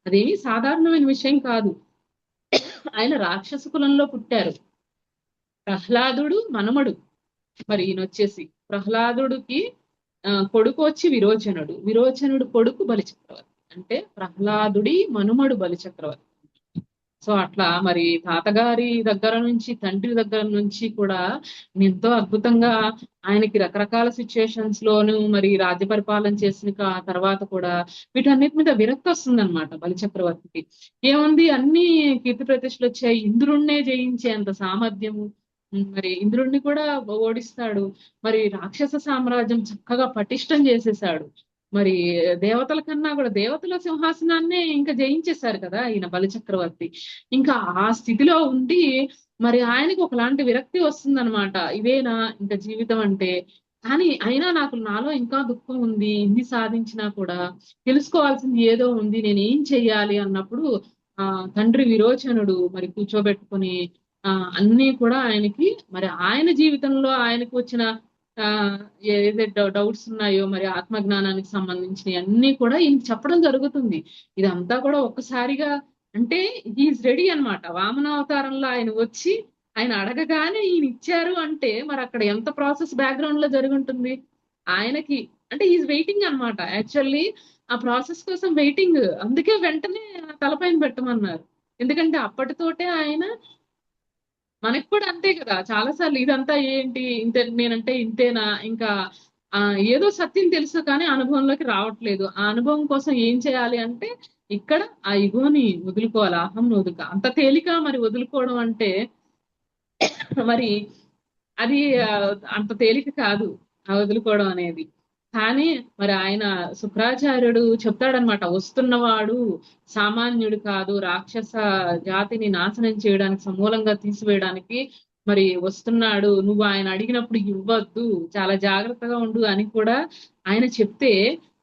అదేమి సాధారణమైన విషయం కాదు. ఆయన రాక్షస కులంలో పుట్టారు. ప్రహ్లాదుడు మనమడు. మరి ఈయన వచ్చేసి ప్రహ్లాదుడికి కొడుకు వచ్చి విరోచనుడు, విరోచనుడు కొడుకు బలిచక్రవర్తి. అంటే ప్రహ్లాదుడి మనుమడు బలిచక్రవర్తి. సో అట్లా మరి తాతగారి దగ్గర నుంచి తండ్రి దగ్గర నుంచి కూడా ఎంతో అద్భుతంగా ఆయనకి రకరకాల సిచ్యుయేషన్స్ లోను మరి రాజ్య పరిపాలన చేసిన తర్వాత కూడా వీటన్నిటి మీద విరక్తి వస్తుందన్నమాట బలిచక్రవర్తికి. ఏముంది, అన్ని కీర్తి ప్రతిష్టలు వచ్చాయి, ఇంద్రుణ్ణే జయించేంత సామర్థ్యము, మరి ఇంద్రుణ్ణి కూడా ఓడిస్తాడు, మరి రాక్షస సామ్రాజ్యం చక్కగా పటిష్టం చేసేసాడు, మరి దేవతల కన్నా కూడా దేవతల సింహాసనాన్నే ఇంకా జయించేశారు కదా ఈయన బలిచక్రవర్తి. ఇంకా ఆ స్థితిలో ఉండి మరి ఆయనకి ఒకలాంటి విరక్తి వస్తుందన్నమాట. ఇదేనా ఇంకా జీవితం అంటే? కానీ అయినా నాలో ఇంకా దుఃఖం ఉంది, ఇన్ని సాధించినా కూడా తెలుసుకోవాల్సింది ఏదో ఉంది, నేను ఏం చెయ్యాలి అన్నప్పుడు తండ్రి విరోచనుడు మరి కూర్చోబెట్టుకుని అన్ని కూడా ఆయనకి మరి ఆయన జీవితంలో ఆయనకు వచ్చిన ఏదైతే డౌట్స్ ఉన్నాయో మరి ఆత్మజ్ఞానానికి సంబంధించినవి అన్ని కూడా ఈయన చెప్పడం జరుగుతుంది. ఇదంతా కూడా ఒక్కసారిగా అంటే హీఈస్ రెడీ అనమాట. వామనావతారంలో ఆయన వచ్చి ఆయన అడగగానే ఈయన ఇచ్చారు అంటే మరి అక్కడ ఎంత ప్రాసెస్ బ్యాక్గ్రౌండ్ లో జరిగి ఉంటుంది ఆయనకి. అంటే ఈజ్ వెయిటింగ్ అనమాట. యాక్చువల్లీ ఆ ప్రాసెస్ కోసం వెయిటింగ్. అందుకే వెంటనే తలపైన పెట్టమన్నారు. ఎందుకంటే అప్పటితోటే ఆయన, మనకు కూడా అంతే కదా, చాలాసార్లు ఇదంతా ఏంటి ఇంతే, నేనంటే ఇంతేనా, ఇంకా ఏదో సత్యం తెలుసు కానీ అనుభవంలోకి రావట్లేదు. ఆ అనుభవం కోసం ఏం చేయాలి అంటే ఇక్కడ ఆ ఇగోని వదులుకోవాలి, అహంను అంత తేలిక మరి వదులుకోవడం అంటే మరి అది అంత తేలిక కాదు ఆ వదులుకోవడం అనేది. కానీ మరి ఆయన శుక్రాచార్యుడు చెప్తాడనమాట, వస్తున్నవాడు సామాన్యుడు కాదు, రాక్షస జాతిని నాశనం చేయడానికి, సమూలంగా తీసివేయడానికి మరి వస్తున్నాడు, నువ్వు ఆయన అడిగినప్పుడు ఇవ్వద్దు, చాలా జాగ్రత్తగా ఉండు అని కూడా ఆయన చెప్తే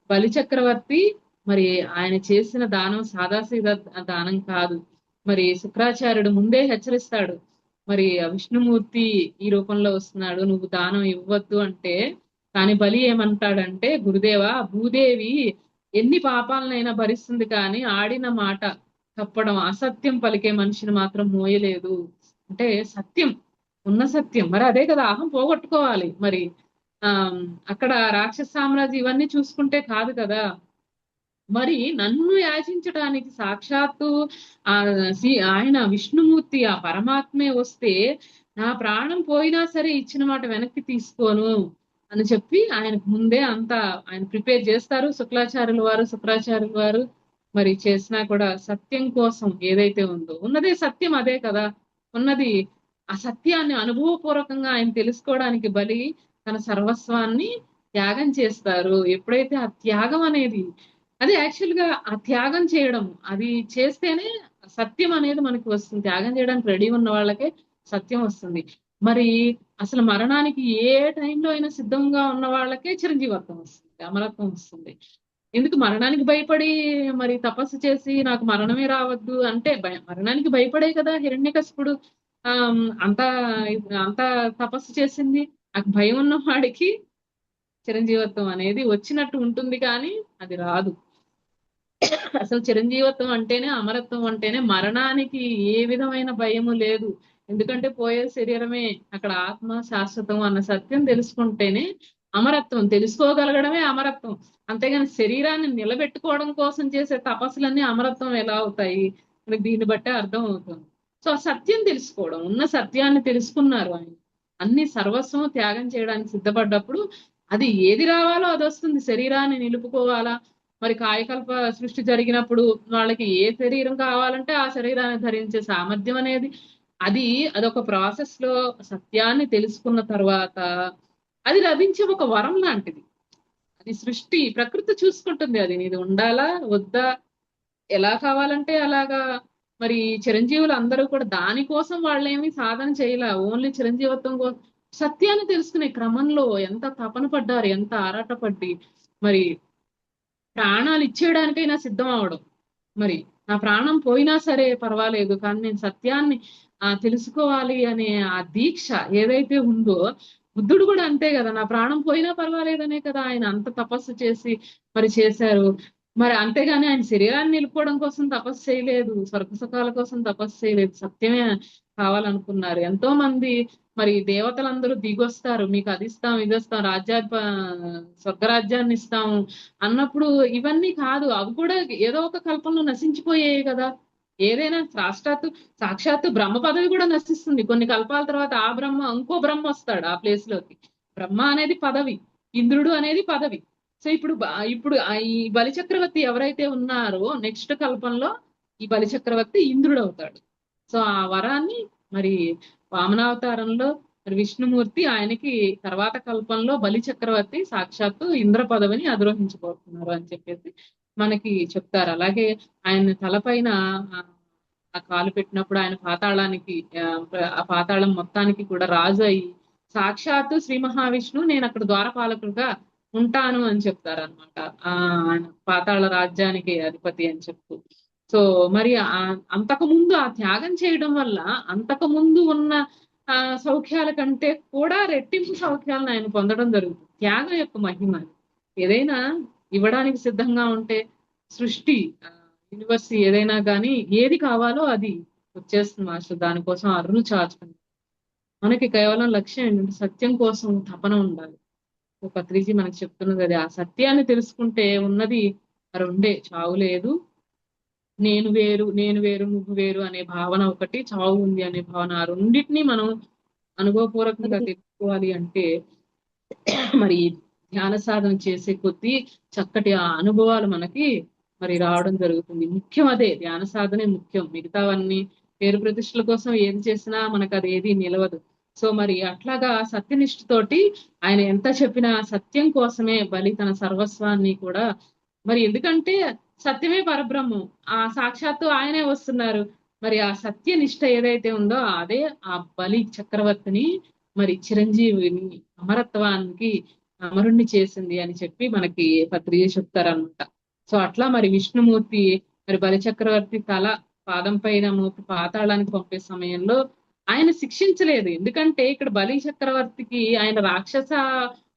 బలి చక్రవర్తి మరి ఆయన చేసిన దానం సాదాసీదా దానం కాదు. మరి శుక్రాచార్యుడు ముందే హెచ్చరిస్తాడు, మరి విష్ణుమూర్తి ఈ రూపంలో వస్తున్నాడు, నువ్వు దానం ఇవ్వద్దు అంటే. కానీ బలి ఏమంటాడంటే, గురుదేవా, భూదేవి ఎన్ని పాపాలనైనా భరిస్తుంది కానీ ఆడిన మాట తప్పడం, అసత్యం పలికే మనిషిని మాత్రం మోయలేదు. అంటే సత్యం, ఉన్న సత్యం మరి అదే కదా, అహం పోగొట్టుకోవాలి. మరి అక్కడ రాక్షస సామ్రాజ్యం ఇవన్నీ చూసుకుంటే కాదు కదా. మరి నన్ను యాచించడానికి సాక్షాత్తు ఆ ఆయన విష్ణుమూర్తి, ఆ పరమాత్మే వస్తే నా ప్రాణం పోయినా సరే ఇచ్చిన మాట వెనక్కి తీసుకోను అని చెప్పి ఆయనకు ముందే అంతా ఆయన ప్రిపేర్ చేస్తారు శుక్రాచార్యుల వారు మరి చేసినా కూడా సత్యం కోసం ఏదైతే ఉందో, ఉన్నదే సత్యం అదే కదా ఉన్నది. ఆ సత్యాన్ని అనుభవపూర్వకంగా ఆయన తెలుసుకోవడానికి బలి తన సర్వస్వాన్ని త్యాగం చేస్తారు. ఎప్పుడైతే ఆ త్యాగం అనేది, అది యాక్చువల్ గా ఆ త్యాగం చేయడం, అది చేస్తేనే సత్యం అనేది మనకి వస్తుంది. త్యాగం చేయడానికి రెడీ ఉన్న వాళ్ళకే సత్యం వస్తుంది. మరి అసలు మరణానికి ఏ టైంలో అయినా సిద్ధంగా ఉన్న వాళ్ళకే చిరంజీవత్వం వస్తుంది, అమరత్వం వస్తుంది. ఎందుకు మరణానికి భయపడి మరి తపస్సు చేసి నాకు మరణమే రావద్దు అంటే, మరణానికి భయపడే కదా హిరణ్యకశిపుడు అంత అంత తపస్సు చేసింది. నాకు భయం ఉన్న వాడికి చిరంజీవత్వం అనేది వచ్చినట్టు ఉంటుంది కానీ అది రాదు. అసలు చిరంజీవత్వం అంటేనే, అమరత్వం అంటేనే మరణానికి ఏ విధమైన భయము లేదు. ఎందుకంటే పోయే శరీరమే, అక్కడ ఆత్మ శాశ్వతం అన్న సత్యం తెలుసుకుంటేనే అమరత్వం. తెలుసుకోగలగడమే అమరత్వం. అంతేగాని శరీరాన్ని నిలబెట్టుకోవడం కోసం చేసే తపస్సులన్నీ అమరత్వం ఎలా అవుతాయి? మనకి దీన్ని బట్టే అర్థం అవుతుంది. సో ఆ సత్యం తెలుసుకోవడం, ఉన్న సత్యాన్ని తెలుసుకున్నారు ఆయన. అన్ని సర్వస్వం త్యాగం చేయడానికి సిద్ధపడ్డప్పుడు అది ఏది రావాలో అది వస్తుంది. శరీరాన్ని నిలుపుకోవాలా, మరి కాయకల్ప సృష్టి జరిగినప్పుడు వాళ్ళకి ఏ శరీరం కావాలంటే ఆ శరీరాన్ని ధరించే సామర్థ్యం అనేది అది అదొక ప్రాసెస్ లో సత్యాన్ని తెలుసుకున్న తర్వాత అది లభించే ఒక వరం లాంటిది. అది సృష్టి ప్రకృతి చూసుకుంటుంది, అది నీది ఉండాలా వద్దా, ఎలా కావాలంటే అలాగా. మరి చిరంజీవులు అందరూ కూడా దానికోసం వాళ్ళేమి సాధన చేయలే, ఓన్లీ చిరంజీవత్వం కోసం సత్యాన్ని తెలుసుకునే క్రమంలో ఎంత తపన పడ్డారు, ఎంత ఆరాటపడి మరి ప్రాణాలు ఇచ్చేయడానికైనా సిద్ధం అవడం. మరి నా ప్రాణం పోయినా సరే పర్వాలేదు, కానీ నేను సత్యాన్ని తెలుసుకోవాలి అనే ఆ దీక్ష ఏదైతే ఉందో, బుద్ధుడు కూడా అంతే కదా, నా ప్రాణం పోయినా పర్వాలేదనే కదా ఆయన అంత తపస్సు చేసి మరి చేశారు. మరి అంతేగాని ఆయన శరీరాన్ని నిలుపుకోవడం కోసం తపస్సు చేయలేదు, స్వర్గ సుఖాల కోసం తపస్సు చేయలేదు, సత్యమే కావాలనుకున్నారు. ఎంతో మంది మరి దేవతలందరూ దిగొస్తారు, మీకు అది ఇస్తాం ఇది ఇస్తాం స్వర్గరాజ్యాన్ని ఇస్తాము అన్నప్పుడు ఇవన్నీ కాదు, అవి కూడా ఏదో ఒక కల్పంలో నశించిపోయాయి కదా. ఏదైనా సాక్షాత్తు బ్రహ్మ పదవి కూడా నశిస్తుంది కొన్ని కల్పాల తర్వాత. ఆ బ్రహ్మ ఇంకో బ్రహ్మ వస్తాడు ఆ ప్లేస్ లోకి. బ్రహ్మ అనేది పదవి, ఇంద్రుడు అనేది పదవి. సో ఇప్పుడు ఈ బలిచక్రవర్తి ఎవరైతే ఉన్నారో నెక్స్ట్ కల్పంలో ఈ బలిచక్రవర్తి ఇంద్రుడు అవుతాడు. సో ఆ వరాన్ని మరి వామనావతారంలో మరి విష్ణుమూర్తి ఆయనకి తర్వాత కల్పంలో బలి చక్రవర్తి సాక్షాత్తు ఇంద్ర పదవిని అధిరోహించబోతున్నారు అని చెప్పేసి మనకి చెప్తారు. అలాగే ఆయన తలపైన ఆ కాలు పెట్టినప్పుడు ఆయన పాతాళానికి ఆ పాతాళం మొత్తానికి కూడా రాజు అయి సాక్షాత్తు శ్రీ మహావిష్ణువు నేను అక్కడ ద్వారపాలకుడుగా ఉంటాను అని చెప్తారనమాట. ఆయన పాతాళ రాజ్యానికి అధిపతి అని చెప్తూ. సో మరి అంతకు ముందు ఆ త్యాగం చేయడం వల్ల అంతకు ముందు ఉన్న సౌఖ్యాల కంటే కూడా రెట్టింపు సౌఖ్యాలను ఆయన పొందడం జరుగుతుంది. త్యాగం యొక్క మహిమ. ఏదైనా ఇవ్వడానికి సిద్ధంగా ఉంటే సృష్టి యూనివర్స్ ఏదైనా కానీ ఏది కావాలో అది వచ్చేస్తుంది మాస్టర్. దానికోసం అరులు చాచుకుంది. మనకి కేవలం లక్ష్యం ఏంటంటే సత్యం కోసం తపన ఉండాలి. పత్రిజీ మనకి చెప్తున్నది అది. ఆ సత్యాన్ని తెలుసుకుంటే ఉన్నది రెండే, చావు లేదు, నేను వేరు నువ్వు వేరు అనే భావన ఒకటి, చావు ఉంది అనే భావన. ఆ రెండింటినీ మనం అనుభవపూర్వకంగా తెలుసుకోవాలి అంటే మరి ధ్యాన సాధన చేసే కొద్దీ చక్కటి ఆ అనుభవాలు మనకి మరి రావడం జరుగుతుంది. ముఖ్యం అదే, ధ్యాన సాధనే ముఖ్యం. మిగతావన్నీ పేరు ప్రతిష్టల కోసం ఏది చేసినా మనకు అది ఏది నిలవదు. సో మరి అట్లాగా సత్యనిష్ఠతోటి ఆయన ఎంత చెప్పినా సత్యం కోసమే బలి తన సర్వస్వాన్ని కూడా మరి, ఎందుకంటే సత్యమే పరబ్రహ్మం, ఆ సాక్షాత్తు ఆయనే వస్తున్నారు. మరి ఆ సత్యనిష్ట ఏదైతే ఉందో అదే ఆ బలి చక్రవర్తిని మరి చిరంజీవిని అమరత్వానికి అమరుణ్ణి చేసింది అని చెప్పి మనకి పత్రిక చెప్తారనమాట. సో అట్లా మరి విష్ణుమూర్తి మరి బలి చక్రవర్తి తల పాదం పైన మోపి పాతాళానికి పంపే సమయంలో ఆయన శిక్షించలేదు. ఎందుకంటే ఇక్కడ బలి చక్రవర్తికి ఆయన రాక్షస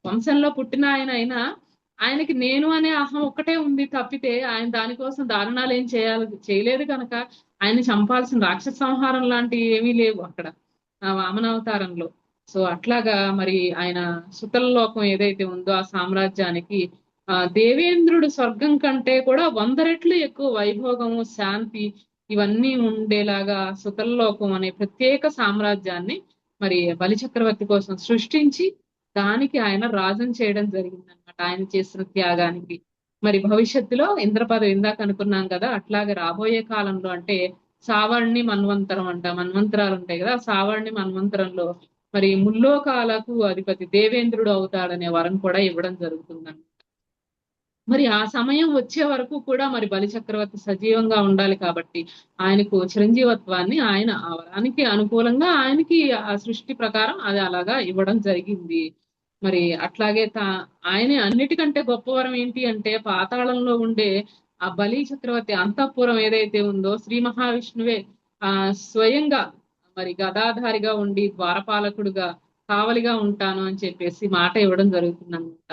వంశంలో పుట్టిన అయినా ఆయనకి నేను అనే అహం ఒక్కటే ఉంది తప్పితే ఆయన దానికోసం దారుణాలు ఏం చేయలేదు కనుక ఆయన చంపాల్సిన రాక్షస సంహారం లాంటివి ఏమీ లేవు అక్కడ ఆ వామనావతారంలో. సో అట్లాగా మరి ఆయన సుతల లోకం ఏదైతే ఉందో ఆ సామ్రాజ్యానికి దేవేంద్రుడు స్వర్గం కంటే కూడా 100 రెట్లు ఎక్కువ వైభోగము, శాంతి ఇవన్నీ ఉండేలాగా సుతల లోకం అనే ప్రత్యేక సామ్రాజ్యాన్ని మరి బలిచక్రవర్తి కోసం సృష్టించి దానికి ఆయన రాజుని చేయడం జరిగింది అనమాట, ఆయన చేసిన త్యాగానికి. మరి భవిష్యత్తులో ఇంద్రపదవి ఇందాక అనుకున్నాం కదా, అట్లాగే రాబోయే కాలంలో అంటే సావర్ణి మన్వంతరం అంట, మన్వంతరాలు ఉంటాయి కదా, సావర్ణి మన్వంతరంలో మరి ముల్లోకాలకు అధిపతి దేవేంద్రుడు అవుతాడనే వరం కూడా ఇవ్వడం జరుగుతుందంట. మరి ఆ సమయం వచ్చే వరకు కూడా మరి బలి చక్రవర్తి సజీవంగా ఉండాలి కాబట్టి ఆయనకు చిరంజీవత్వాన్ని ఆయన ఆ వరానికి అనుకూలంగా ఆయనకి ఆ సృష్టి ప్రకారం అది అలాగా ఇవ్వడం జరిగింది. మరి అట్లాగే ఆయనే అన్నిటికంటే గొప్ప వరం ఏంటి అంటే పాతాళంలో ఉండే ఆ బలి చక్రవర్తి అంతఃపురం ఏదైతే ఉందో శ్రీ మహావిష్ణువే స్వయంగా మరి గదాధారిగా ఉండి ద్వారపాలకుడుగా కావలిగా ఉంటాను అని చెప్పేసి మాట ఇవ్వడం జరుగుతుంది అనమాట.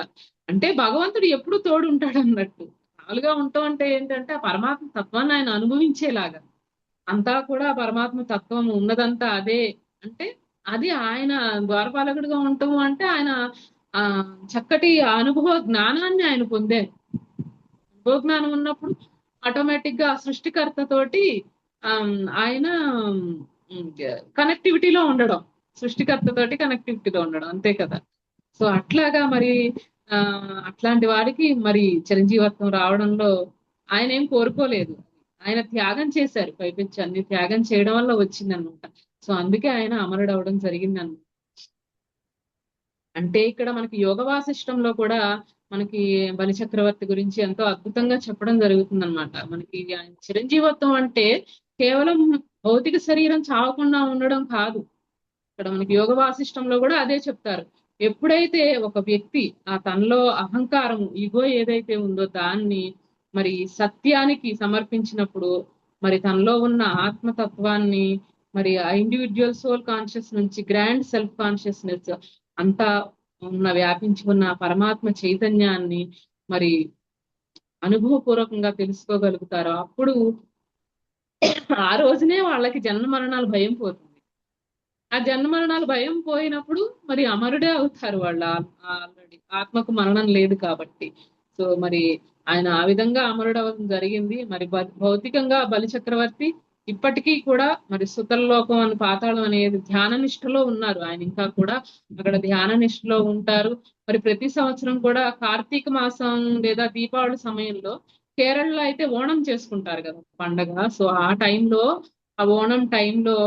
అంటే భగవంతుడు ఎప్పుడు తోడు ఉంటాడు అన్నట్టు. కావలిగా ఉంటాం అంటే ఏంటంటే ఆ పరమాత్మ తత్వాన్ని ఆయన అనుభవించేలాగా, అంతా కూడా పరమాత్మ తత్వం ఉన్నదంతా అదే అంటే అది ఆయన ద్వారపాలకుడిగా ఉండటము అంటే ఆయన ఆ చక్కటి అనుభవ జ్ఞానాన్ని ఆయన పొందారు. అనుభవ జ్ఞానం ఉన్నప్పుడు ఆటోమేటిక్ గా సృష్టికర్త తోటి ఆయన కనెక్టివిటీలో ఉండడం, సృష్టికర్త తోటి కనెక్టివిటీలో ఉండడం, అంతే కదా. సో అట్లాగా మరి ఆ అట్లాంటి వాడికి మరి చిరంజీవత్వం రావడంలో ఆయన ఏం కోరుకోలేదు. ఆయన త్యాగం చేశారు, పైపించి అన్ని త్యాగం చేయడం వల్ల వచ్చిందనమాట. సో అందుకే ఆయన అమరుడు అవడం జరిగిందన్నమాట. అంటే ఇక్కడ మనకి యోగ వాసిష్టంలో కూడా మనకి బలిచక్రవర్తి గురించి ఎంతో అద్భుతంగా చెప్పడం జరుగుతుంది అనమాట. మనకి ఆయన చిరంజీవత్వం అంటే కేవలం భౌతిక శరీరం చావకుండా ఉండడం కాదు. ఇక్కడ మనకి యోగ వాసిష్టంలో కూడా అదే చెప్తారు. ఎప్పుడైతే ఒక వ్యక్తి ఆ తనలో అహంకారం ఈగో ఏదైతే ఉందో దాన్ని మరి సత్యానికి సమర్పించినప్పుడు మరి తనలో ఉన్న ఆత్మతత్వాన్ని మరి ఆ ఇండివిజువల్ సోల్ కాన్షియస్ నుంచి గ్రాండ్ సెల్ఫ్ కాన్షియస్నెస్ అంతా ఉన్న వ్యాపించి ఉన్న పరమాత్మ చైతన్యాన్ని మరి అనుభవపూర్వకంగా తెలుసుకోగలుగుతారో అప్పుడు ఆ రోజునే వాళ్ళకి జన్మ మరణాలు భయం పోతుంది. ఆ జన్మ మరణాలు భయం పోయినప్పుడు మరి అమరుడే అవుతారు వాళ్ళు. ఆల్రెడీ ఆత్మకు మరణం లేదు కాబట్టి. సో మరి ఆయన ఆ విధంగా అమరుడవడం జరిగింది. మరి భౌతికంగా బలి చక్రవర్తి ఇప్పటికీ కూడా మరి సుతల్లోకం అని పాతాళం అనేది ధ్యాన నిష్ఠలో ఉన్నారు. ఆయన ఇంకా కూడా అక్కడ ధ్యాన నిష్ఠలో ఉంటారు. మరి ప్రతి సంవత్సరం కూడా కార్తీక మాసం లేదా దీపావళి సమయంలో కేరళలో అయితే ఓణం చేసుకుంటారు కదా పండగ. సో ఆ టైంలో ఆ ఓణం టైంలో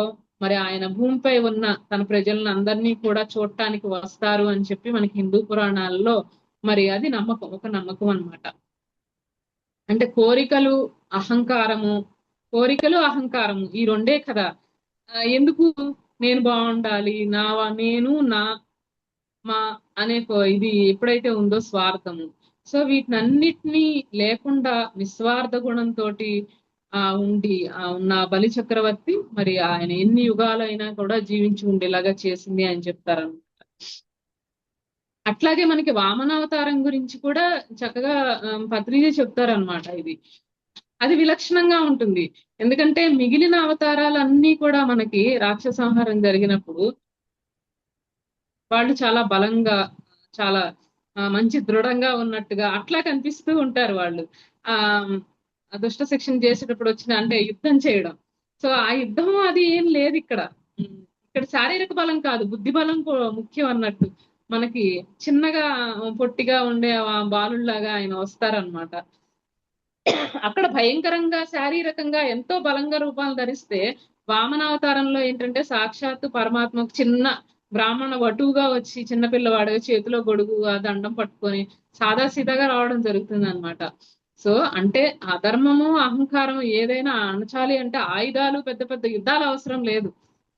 మరి ఆయన భూమిపై ఉన్న తన ప్రజలను అందరినీ కూడా చూడటానికి వస్తారు అని చెప్పి మనకి హిందూ పురాణాల్లో మరి అది నమ్మకం, ఒక నమ్మకం అన్నమాట. అంటే కోరికలు అహంకారము ఈ రెండే కదా. ఎందుకు నేను బాగుండాలి, నేను నా మా అనే ఇది ఎప్పుడైతే ఉందో స్వార్థము. సో వీటినన్నిటినీ లేకుండా నిస్వార్థ గుణంతో ఉండి ఉన్న బలి చక్రవర్తి మరి ఆయన ఎన్ని యుగాలైనా కూడా జీవించి ఉండేలాగా చేసింది అని చెప్తారన్నమాట. అట్లాగే మనకి వామనావతారం గురించి కూడా చక్కగా పత్రిజీ చెప్తారనమాట. అది విలక్షణంగా ఉంటుంది. ఎందుకంటే మిగిలిన అవతారాలన్నీ కూడా మనకి రాక్షస సంహారం జరిగినప్పుడు వాళ్ళు చాలా బలంగా, చాలా మంచి దృఢంగా ఉన్నట్టుగా అట్లా కనిపిస్తూ ఉంటారు వాళ్ళు. ఆ దుష్ట శిక్షణ చేసేటప్పుడు వచ్చిన అంటే యుద్ధం చేయడం. సో ఆ యుద్ధం అది ఏం లేదు ఇక్కడ. ఇక్కడ శారీరక బలం కాదు, బుద్ధి బలం ముఖ్యం అన్నట్టు. మనకి చిన్నగా పొట్టిగా ఉండే బాలుల్లాగా ఆయన వస్తారనమాట. అక్కడ భయంకరంగా శారీరకంగా ఎంతో బలంగా రూపాలు ధరిస్తే వామనావతారంలో ఏంటంటే సాక్షాత్తు పరమాత్మకు చిన్న బ్రాహ్మణ వటువుగా వచ్చి చిన్నపిల్లవాడుగా చేతిలో గొడుగు దండం పట్టుకొని సాదాసీదాగా రావడం జరుగుతుంది అనమాట. సో అంటే అధర్మము అహంకారం ఏదైనా అణచాలి అంటే ఆయుధాలు పెద్ద పెద్ద యుద్ధాలు అవసరం లేదు.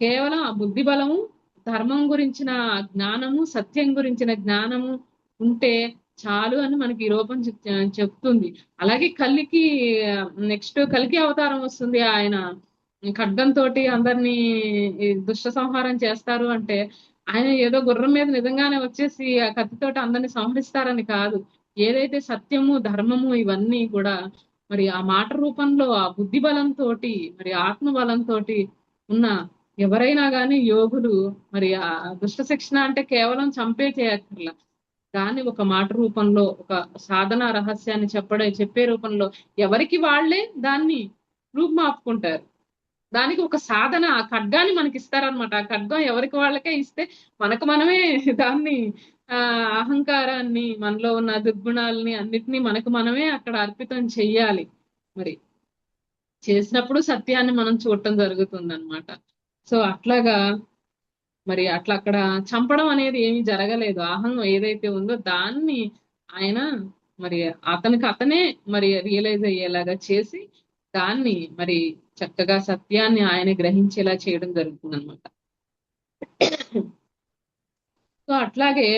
కేవలం ఆ బుద్ధి బలము, ధర్మం గురించిన జ్ఞానము, సత్యం గురించిన జ్ఞానము ఉంటే చాలు అని మనకి ఈ రూపం చెప్తుంది. అలాగే నెక్స్ట్ కల్కి అవతారం వస్తుంది. ఆయన ఖడ్గంతో అందరినీ దుష్ట సంహారం చేస్తారు అంటే ఆయన ఏదో గుర్రం మీద నిజంగానే వచ్చేసి ఆ కత్తితోటి అందరిని సంహరిస్తారని కాదు. ఏదైతే సత్యము ధర్మము ఇవన్నీ కూడా మరి ఆ మాట రూపంలో ఆ బుద్ధి బలంతో మరి ఆత్మ బలంతో ఉన్న ఎవరైనా కానీ యోగులు మరి ఆ దుష్ట శిక్షణ అంటే కేవలం చంపే చేయక్కర్లా, దాన్ని ఒక మాట రూపంలో ఒక సాధన రహస్యాన్ని చెప్పే రూపంలో ఎవరికి వాళ్లే దాన్ని రూపుమాపుకుంటారు. దానికి ఒక సాధన ఆ ఖడ్గాన్ని మనకి ఇస్తారనమాట. ఆ ఖడ్గం ఎవరికి వాళ్ళకే ఇస్తే మనకు మనమే దాన్ని అహంకారాన్ని, మనలో ఉన్న దుర్గుణాలని అన్నిటినీ మనకు మనమే అక్కడ అర్పితం చెయ్యాలి. మరి చేసినప్పుడు సత్యాన్ని మనం చూడటం జరుగుతుంది అనమాట. సో అట్లాగా మరి అక్కడ చంపడం అనేది ఏమీ జరగలేదు. ఏదైతే ఉందో దాన్ని ఆయన మరి అతనే మరి రియలైజ్ అయ్యేలాగా చేసి దాన్ని మరి చక్కగా సత్యాన్ని ఆయన గ్రహించేలా చేయడం జరుగుతుంది అనమాట. సో అట్లాగే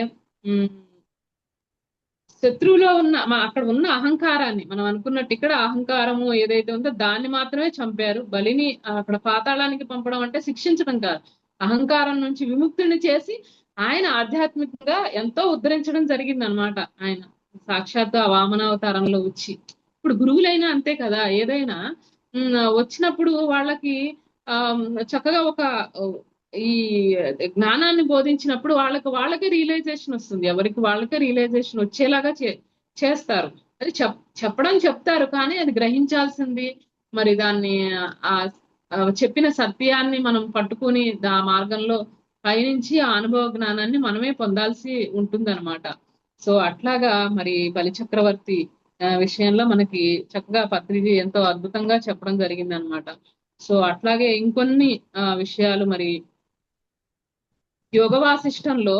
శత్రువులో ఉన్న అక్కడ ఉన్న అహంకారాన్ని మనం అనుకున్నట్టు ఇక్కడ అహంకారము ఏదైతే ఉందో దాన్ని మాత్రమే చంపారు. బలిని అక్కడ పాతాళానికి పంపడం అంటే శిక్షించడం కాదు, అహంకారం నుంచి విముక్తిని చేసి ఆయన ఆధ్యాత్మికంగా ఎంతో ఉద్ధరించడం జరిగింది అనమాట. ఆయన సాక్షాత్తు ఆ వామనావతారంలో వచ్చి ఇప్పుడు గురువులైనా అంతే కదా, ఏదైనా వచ్చినప్పుడు వాళ్ళకి చక్కగా ఒక ఈ జ్ఞానాన్ని బోధించినప్పుడు వాళ్ళకే రియలైజేషన్ వస్తుంది. ఎవరికి వాళ్ళకే రియలైజేషన్ వచ్చేలాగా చేస్తారు. అది చెప్పడం చెప్తారు, కానీ అది గ్రహించాల్సింది మరి దాన్ని ఆ చెప్పిన సత్యాన్ని మనం పట్టుకుని ఆ మార్గంలో పైనుంచి ఆ అనుభవ జ్ఞానాన్ని మనమే పొందాల్సి ఉంటుందన్నమాట. సో అట్లాగా మరి బలిచక్రవర్తి విషయంలో మనకి చక్కగా పత్రిజీ ఎంతో అద్భుతంగా చెప్పడం జరిగింది అనమాట. సో అట్లాగే ఇంకొన్ని విషయాలు మరి యోగ వాసిష్టంలో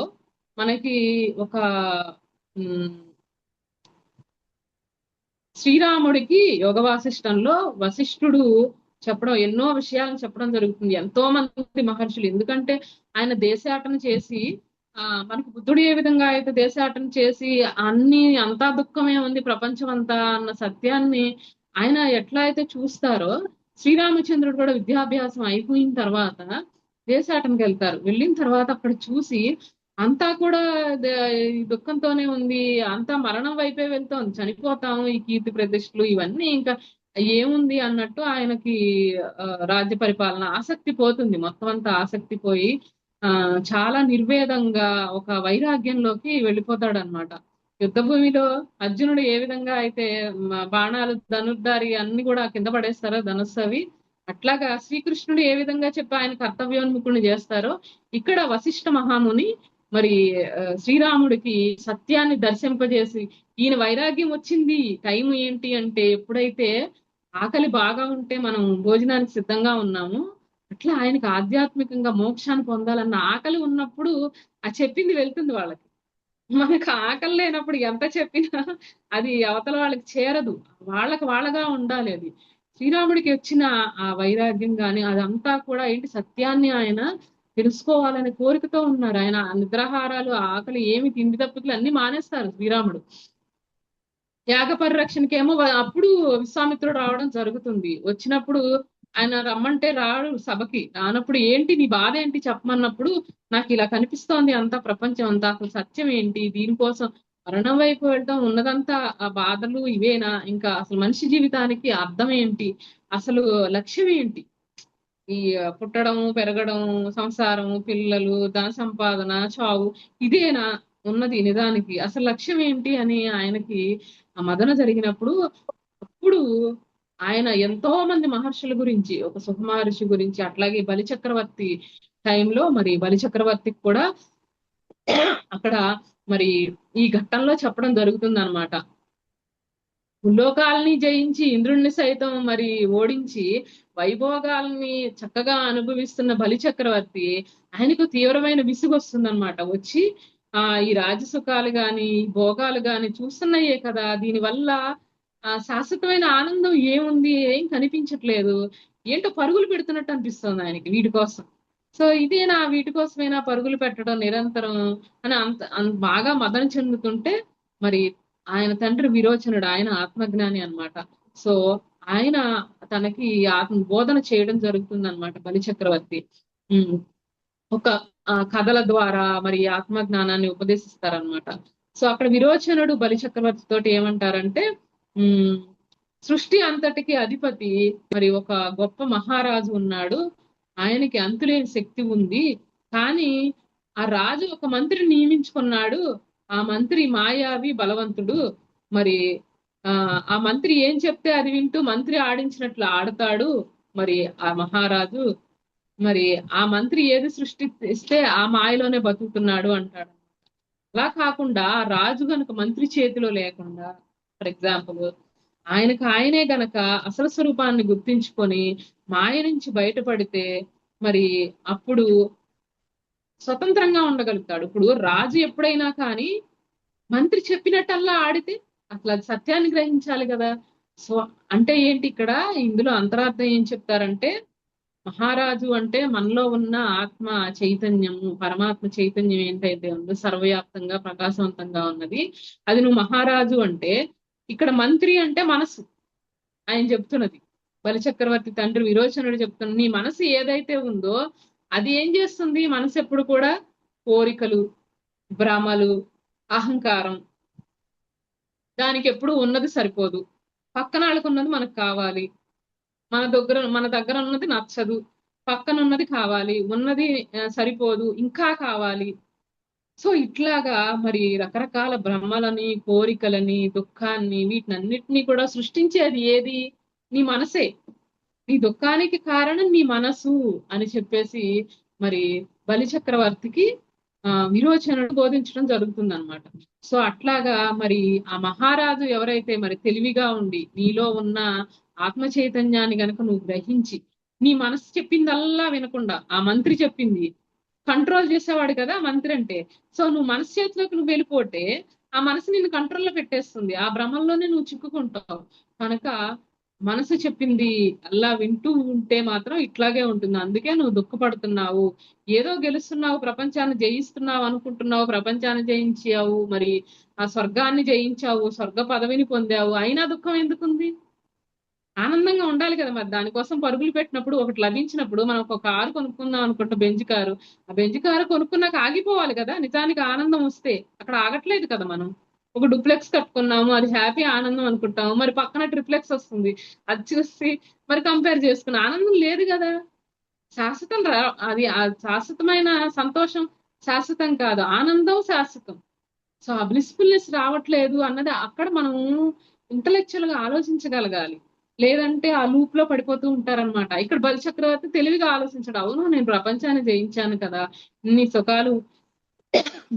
మనకి ఒక ఉమ్, శ్రీరాముడికి యోగ వాసిష్టంలో వశిష్ఠుడు చెప్పడం ఎన్నో విషయాలను చెప్పడం జరుగుతుంది. ఎంతో మంది మహర్షులు, ఎందుకంటే ఆయన దేశాటన చేసి మనకి బుద్ధుడు ఏ విధంగా అయితే దేశాటన చేసి అంతా దుఃఖమే ఉంది ప్రపంచం అంతా అన్న సత్యాన్ని ఆయన ఎట్లా అయితే చూస్తారో, శ్రీరామచంద్రుడు కూడా విద్యాభ్యాసం అయిపోయిన తర్వాత దేశాటనకి వెళ్తారు. వెళ్ళిన తర్వాత అక్కడ చూసి అంతా కూడా ఈ దుఃఖంతోనే ఉంది, అంతా మరణం వైపే వెళ్తోంది, చనిపోతాము, ఈ కీర్తి ప్రతిష్టలు ఇవన్నీ ఇంకా ఏముంది అన్నట్టు ఆయనకి రాజ్య పరిపాలన ఆసక్తి పోతుంది. మొత్తం అంతా ఆసక్తి పోయి చాలా నిర్వేదంగా ఒక వైరాగ్యంలోకి వెళ్ళిపోతాడు అనమాట. యుద్ధ భూమిలో అర్జునుడు ఏ విధంగా అయితే బాణాలు ధనుర్ధారి అన్ని కూడా కింద పడేస్తారో ధనుస్సు అవి, అట్లాగా శ్రీకృష్ణుడు ఏ విధంగా చెప్పి ఆయన కర్తవ్యోన్ముఖుని చేస్తారో ఇక్కడ వశిష్ఠ మహాముని మరి శ్రీరాముడికి సత్యాన్ని దర్శింపజేసి, ఈయన వైరాగ్యం వచ్చింది టైం ఏంటి అంటే ఎప్పుడైతే ఆకలి బాగా ఉంటే మనం భోజనానికి సిద్ధంగా ఉన్నాము, అట్లా ఆయనకి ఆధ్యాత్మికంగా మోక్షాన్ని పొందాలన్న ఆకలి ఉన్నప్పుడు ఆ చెప్పింది వెళ్తుంది వాళ్ళకి. మనకు ఆకలి లేనప్పుడు ఎంత చెప్పినా అది అవతల వాళ్ళకి చేరదు, వాళ్ళగా ఉండాలి అది. శ్రీరాముడికి వచ్చిన ఆ వైరాగ్యం గాని అదంతా కూడా ఏంటి, సత్యాన్ని ఆయన తెలుసుకోవాలనే కోరికతో ఉన్నారు. ఆయన నిద్రాహారాలు ఆకలి ఏమి తిండి తప్పులు అన్ని మానేస్తారు శ్రీరాముడు. యాగ పరిరక్షణకేమో అప్పుడు విశ్వామిత్రుడు రావడం జరుగుతుంది. వచ్చినప్పుడు ఆయన రమ్మంటే రాడు సభకి. రానప్పుడు ఏంటి నీ బాధ ఏంటి చెప్పమన్నప్పుడు, నాకు ఇలా కనిపిస్తోంది అంతా ప్రపంచం అంతా, అసలు సత్యం ఏంటి, దీనికోసం మరణం వైపు వెళ్ళటం ఉన్నదంతా ఆ బాధలు ఇవేనా, ఇంకా అసలు మనిషి జీవితానికి అర్థం ఏంటి, అసలు లక్ష్యం ఏంటి, ఈ పుట్టడం పెరగడం సంసారం పిల్లలు ధన సంపాదన చావు ఇదేనా ఉన్నది నిజానికి, అసలు లక్ష్యం ఏంటి అని ఆయనకి ఆ మదన జరిగినప్పుడు, అప్పుడు ఆయన ఎంతో మంది మహర్షుల గురించి, ఒక సుఖమహర్షి గురించి, అట్లాగే బలిచక్రవర్తి టైంలో మరి బలిచక్రవర్తికి కూడా అక్కడ మరి ఈ ఘట్టంలో చెప్పడం జరుగుతుంది అనమాట. భూలోకాలని జయించి ఇంద్రుణ్ణి సైతం మరి ఓడించి వైభోగాల్ని చక్కగా అనుభవిస్తున్న బలిచక్రవర్తి ఆయనకు తీవ్రమైన విసుగు వస్తుందన్నమాట. వచ్చి ఈ రాజసుఖాలు గాని భోగాలు గాని చూస్తున్నాయే కదా, దీనివల్ల శాశ్వతమైన ఆనందం ఏముంది, ఏం కనిపించట్లేదు, ఏంటో పరుగులు పెడుతున్నట్టు అనిపిస్తుంది ఆయనకి వీటి కోసం. సో ఇదేనా, వీటి కోసమైనా పరుగులు పెట్టడం నిరంతరం అని బాగా మదన చెందుతుంటే, మరి ఆయన తండ్రి విరోచనుడు, ఆయన ఆత్మజ్ఞాని అన్నమాట. సో ఆయన తనకి ఆత్మ బోధన చేయడం జరుగుతుంది అనమాట బలిచక్రవర్తి. ఒక కథల ద్వారా మరి ఆత్మజ్ఞానాన్ని ఉపదేశిస్తారనమాట. సో అక్కడ విరోచనుడు బలిచక్రవర్తి తోటి ఏమంటారంటే, సృష్టి అంతటికి అధిపతి మరి ఒక గొప్ప మహారాజు ఉన్నాడు, ఆయనకి అంతులేని శక్తి ఉంది, కానీ ఆ రాజు ఒక మంత్రిని నియమించుకున్నాడు, ఆ మంత్రి మాయావి బలవంతుడు, మరి ఆ మంత్రి ఏం చెప్తే అది వింటూ మంత్రి ఆడించినట్లు ఆడతాడు మరి ఆ మహారాజు, మరి ఆ మంత్రి ఏది సృష్టిస్తే ఆ మాయలోనే బతుకుతున్నాడు అంటాడు. అలా కాకుండా రాజు గనక మంత్రి చేతిలో లేకుండా, ఫర్ ఎగ్జాంపుల్ ఆయనే గనక అసలు స్వరూపాన్ని గుర్తించుకొని మాయ నుంచి బయటపడితే మరి అప్పుడు స్వతంత్రంగా ఉండగలుగుతాడు. ఇప్పుడు రాజు ఎప్పుడైనా కానీ మంత్రి చెప్పినట్టల్లా ఆడితే అసలు అది సత్యాన్ని గ్రహించాలి కదా. సో అంటే ఏంటి ఇక్కడ ఇందులో అంతరార్థం ఏం చెప్తారంటే, మహారాజు అంటే మనలో ఉన్న ఆత్మ చైతన్యము, పరమాత్మ చైతన్యం ఏంటైతే ఉందో సర్వవ్యాప్తంగా ప్రకాశవంతంగా ఉన్నది, అది నువ్వు మహారాజు అంటే. ఇక్కడ మంత్రి అంటే మనసు ఆయన చెప్తున్నది, బలిచక్రవర్తి తండ్రి విరోచనుడు చెప్తున్న, నీ మనసు ఏదైతే ఉందో అది ఏం చేస్తుంది, మనసు ఎప్పుడు కూడా కోరికలు, భ్రమలు, అహంకారం, దానికి ఎప్పుడు ఉన్నది సరిపోదు, పక్కన వాళ్ళకున్నది మనకు కావాలి, మన దగ్గర ఉన్నది నచ్చదు, పక్కన ఉన్నది కావాలి, ఉన్నది సరిపోదు ఇంకా కావాలి. సో ఇట్లాగా మరి రకరకాల భ్రమలని కోరికలని దుఃఖాన్ని వీటినన్నిటినీ కూడా సృష్టించేది ఏది, నీ మనసే. నీ దుఃఖానికి కారణం నీ మనసు అని చెప్పేసి మరి బలి చక్రవర్తికి విరోచనుడు బోధించడం జరుగుతుంది అనమాట. సో అట్లాగా మరి ఆ మహారాజు ఎవరైతే మరి తెలివిగా ఉండి నీలో ఉన్న ఆత్మ చైతన్యాన్ని గనక నువ్వు గ్రహించి నీ మనసు చెప్పిందల్లా వినకుండా ఆ మంత్రి చెప్పింది కంట్రోల్ చేసేవాడు కదా మంత్రి అంటే. సో నువ్వు మనసు చేతిలోకి నువ్వు వెళ్ళిపోతే ఆ మనసు నిన్ను కంట్రోల్లో పెట్టేస్తుంది, ఆ భ్రమంలోనే నువ్వు చిక్కుకుంటావు. కనుక మనసు చెప్పింది అలా వింటూ ఉంటే మాత్రం ఇట్లాగే ఉంటుంది. అందుకే నువ్వు దుఃఖపడుతున్నావు, ఏదో గెలుస్తున్నావు, ప్రపంచాన్ని జయిస్తున్నావు అనుకుంటున్నావు, ప్రపంచాన్ని జయించావు, మరి ఆ స్వర్గాన్ని జయించావు, స్వర్గ పదవిని పొందావు, అయినా దుఃఖం ఎందుకుంది? ఆనందంగా ఉండాలి కదా. మరి దానికోసం పరుగులు పెట్టినప్పుడు ఒకటి లభించినప్పుడు మనం ఒక కారు కొనుక్కుందాం అనుకుంటా, బెంజ్ కారు. ఆ బెంజ్ కారు కొనుక్కున్నాక ఆగిపోవాలి కదా. నిజానికి ఆనందం వస్తే అక్కడ ఆగట్లేదు కదా. మనం ఒక డూప్లెక్స్ కట్టుకున్నాము, అది హ్యాపీ ఆనందం అనుకుంటాము, మరి పక్కన ట్రిప్లెక్స్ వస్తుంది, అది చూసి మరి కంపేర్ చేసుకున్న ఆనందం లేదు కదా. శాశ్వతం అది ఆ శాశ్వతమైన సంతోషం శాశ్వతం కాదు, ఆనందం శాశ్వతం. సో ఆ బ్లిస్ఫుల్నెస్ రావట్లేదు అన్నది అక్కడ మనం ఇంటలెక్చువల్ గా ఆలోచించగలగాలి. లేదంటే ఆ లూప్ లో పడిపోతూ ఉంటారనమాట. ఇక్కడ బలి చక్రవర్తి తెలివిగా ఆలోచించడు, అవును నేను ప్రపంచాన్ని జయించాను కదా, ఇన్ని సుఖాలు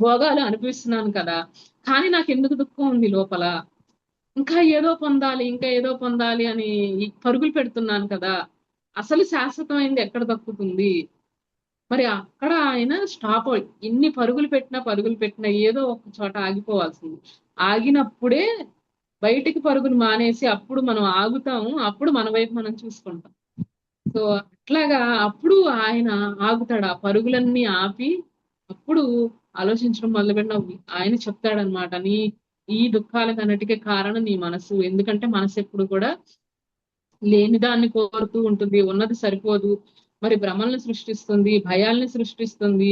భోగాలు అనిపిస్తున్నాను కదా, కానీ నాకు ఎందుకు దుఃఖం ఉంది లోపల, ఇంకా ఏదో పొందాలి, ఇంకా ఏదో పొందాలి అని పరుగులు పెడుతున్నాను కదా, అసలు శాశ్వతమైంది ఎక్కడ దక్కుతుంది? మరి అక్కడ ఆయన స్టాప్ ఎన్ని పరుగులు పెట్టినా ఏదో ఒక చోట ఆగిపోవాల్సింది. ఆగినప్పుడే బయటికి పరుగులు మానేసి అప్పుడు మనం ఆగుతాము, అప్పుడు మన వైపు మనం చూసుకుంటాం. సో అట్లాగా అప్పుడు ఆయన ఆగుతాడు, ఆ పరుగులన్నీ ఆపి అప్పుడు ఆలోచించడం మొదలుపెట్టిన ఆయన చెప్తాడనమాట, ఈ దుఃఖాలకన్నిటికీ కారణం నీ మనసు. ఎందుకంటే మనసు ఎప్పుడు కూడా లేని దాన్ని కోరుతూ ఉంటుంది, ఉన్నది సరిపోదు, మరి భ్రమల్ని సృష్టిస్తుంది, భయాల్ని సృష్టిస్తుంది,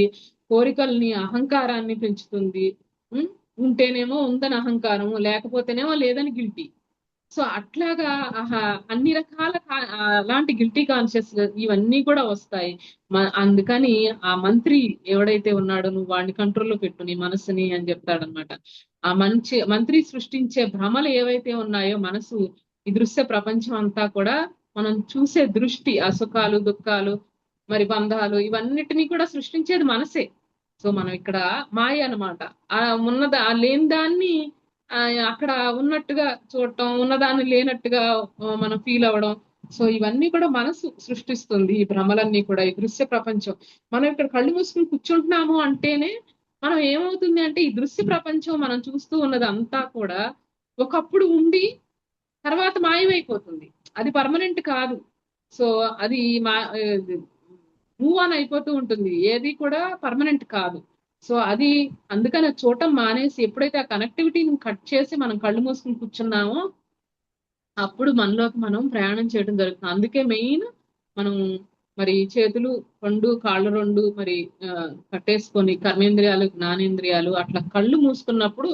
కోరికల్ని అహంకారాన్ని పెంచుతుంది. ఉంటేనేమో ఉందని అహంకారం, లేకపోతేనేమో లేదని గిల్టీ. సో అట్లాగా అన్ని రకాల అలాంటి గిల్టీ కాన్షియస్ ఇవన్నీ కూడా వస్తాయి. అందుకని ఆ మంత్రి ఎవడైతే ఉన్నాడో నువ్వు వాడిని కంట్రోల్లో పెట్టు నీ మనసుని అని చెప్తాడనమాట. ఆ మంత్రి సృష్టించే భ్రమలు ఏవైతే ఉన్నాయో మనసు, ఈ దృశ్య ప్రపంచం అంతా కూడా మనం చూసే దృష్టి, ఆ సుఖాలు దుఃఖాలు మరి బంధాలు ఇవన్నిటినీ కూడా సృష్టించేది మనసే. సో మనం ఇక్కడ మాయ అనమాట. ఆ లేని దాన్ని అక్కడ ఉన్నట్టుగా చూడటం, ఉన్నదాన్ని లేనట్టుగా మనం ఫీల్ అవ్వడం. సో ఇవన్నీ కూడా మనసు సృష్టిస్తుంది, ఈ భ్రమలన్నీ కూడా, ఈ దృశ్య ప్రపంచం. మనం ఇక్కడ కళ్ళు మూసుకుని కూర్చుంటున్నాము అంటేనే మనం ఏమవుతుంది అంటే ఈ దృశ్య ప్రపంచం మనం చూస్తూ ఉన్నది అంతా కూడా ఒకప్పుడు ఉండి తర్వాత మాయమైపోతుంది, అది పర్మనెంట్ కాదు. సో అది మూవ్ ఆన్ అయిపోతూ ఉంటుంది, ఏది కూడా పర్మనెంట్ కాదు. సో అది అందుకని చూడటం మానేసి ఎప్పుడైతే ఆ కనెక్టివిటీని కట్ చేసి మనం కళ్ళు మూసుకుని కూర్చున్నామో అప్పుడు మనలోకి మనం ప్రయాణం చేయడం జరుగుతుంది. అందుకే మెయిన్ మనం మరి చేతులు రెండు కాళ్ళు రెండు మరి కట్టేసుకొని కర్మేంద్రియాలు జ్ఞానేంద్రియాలు అట్లా కళ్ళు మూసుకున్నప్పుడు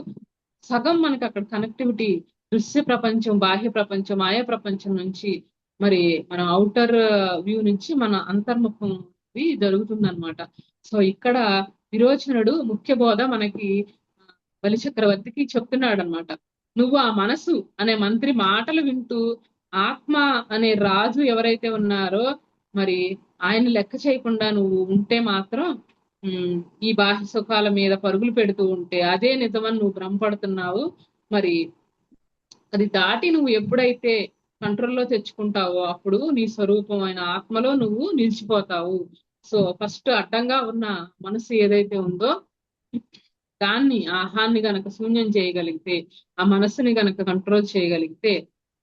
సగం మనకి అక్కడ కనెక్టివిటీ దృశ్య ప్రపంచం, బాహ్య ప్రపంచం, మాయా ప్రపంచం నుంచి మరి మన ఔటర్ వ్యూ నుంచి మన అంతర్ముఖం జరుగుతుంది అనమాట. సో ఇక్కడ విరోచనుడు ముఖ్య బోధ మనకి బలి చక్రవర్తికి చెప్తున్నాడు అనమాట. నువ్వు ఆ మనసు అనే మంత్రి మాటలు వింటూ ఆత్మ అనే రాజు ఎవరైతే ఉన్నారో మరి ఆయన లెక్క చేయకుండా నువ్వు ఉంటే మాత్రం ఈ బాహ్య సుఖాల మీద పరుగులు పెడుతూ ఉంటే అదే నిజమని నువ్వు భ్రమపడుతున్నావు. మరి అది దాటి నువ్వు ఎప్పుడైతే కంట్రోల్లో తెచ్చుకుంటావో అప్పుడు నీ స్వరూపమైన ఆత్మలో నువ్వు నిలిచిపోతావు. సో ఫస్ట్ అడ్డంగా ఉన్న మనసు ఏదైతే ఉందో దాన్ని ఆహాన్ని గనక శూన్యం చేయగలిగితే, ఆ మనస్సుని గనక కంట్రోల్ చేయగలిగితే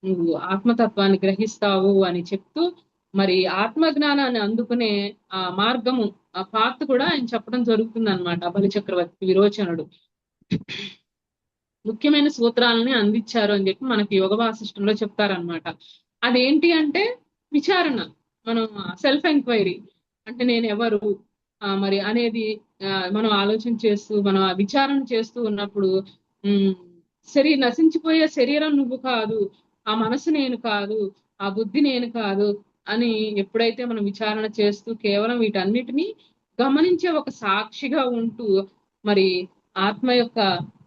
నువ్వు ఆత్మతత్వాన్ని గ్రహిస్తావు అని చెప్తూ మరి ఆత్మజ్ఞానాన్ని అందుకునే ఆ మార్గము, ఆ పాత్ కూడా ఆయన చెప్పడం జరుగుతుంది అనమాట. బలి చక్రవర్తి విరోచనుడు ముఖ్యమైన సూత్రాలని అందించారు అని చెప్పి మనకి యోగ వాసిష్టంలో చెప్తారనమాట. అదేంటి అంటే విచారణ, మనం సెల్ఫ్ ఎంక్వైరీ అంటే నేను ఎవరు మరి అనేది మనం ఆలోచన చేస్తూ మనం విచారణ చేస్తూ ఉన్నప్పుడు నశించిపోయే శరీరం నువ్వు కాదు, ఆ మనసు నేను కాదు, ఆ బుద్ధి నేను కాదు అని ఎప్పుడైతే మనం విచారణ చేస్తూ కేవలం వీటన్నిటినీ గమనించే ఒక సాక్షిగా ఉంటూ మరి ఆత్మ యొక్క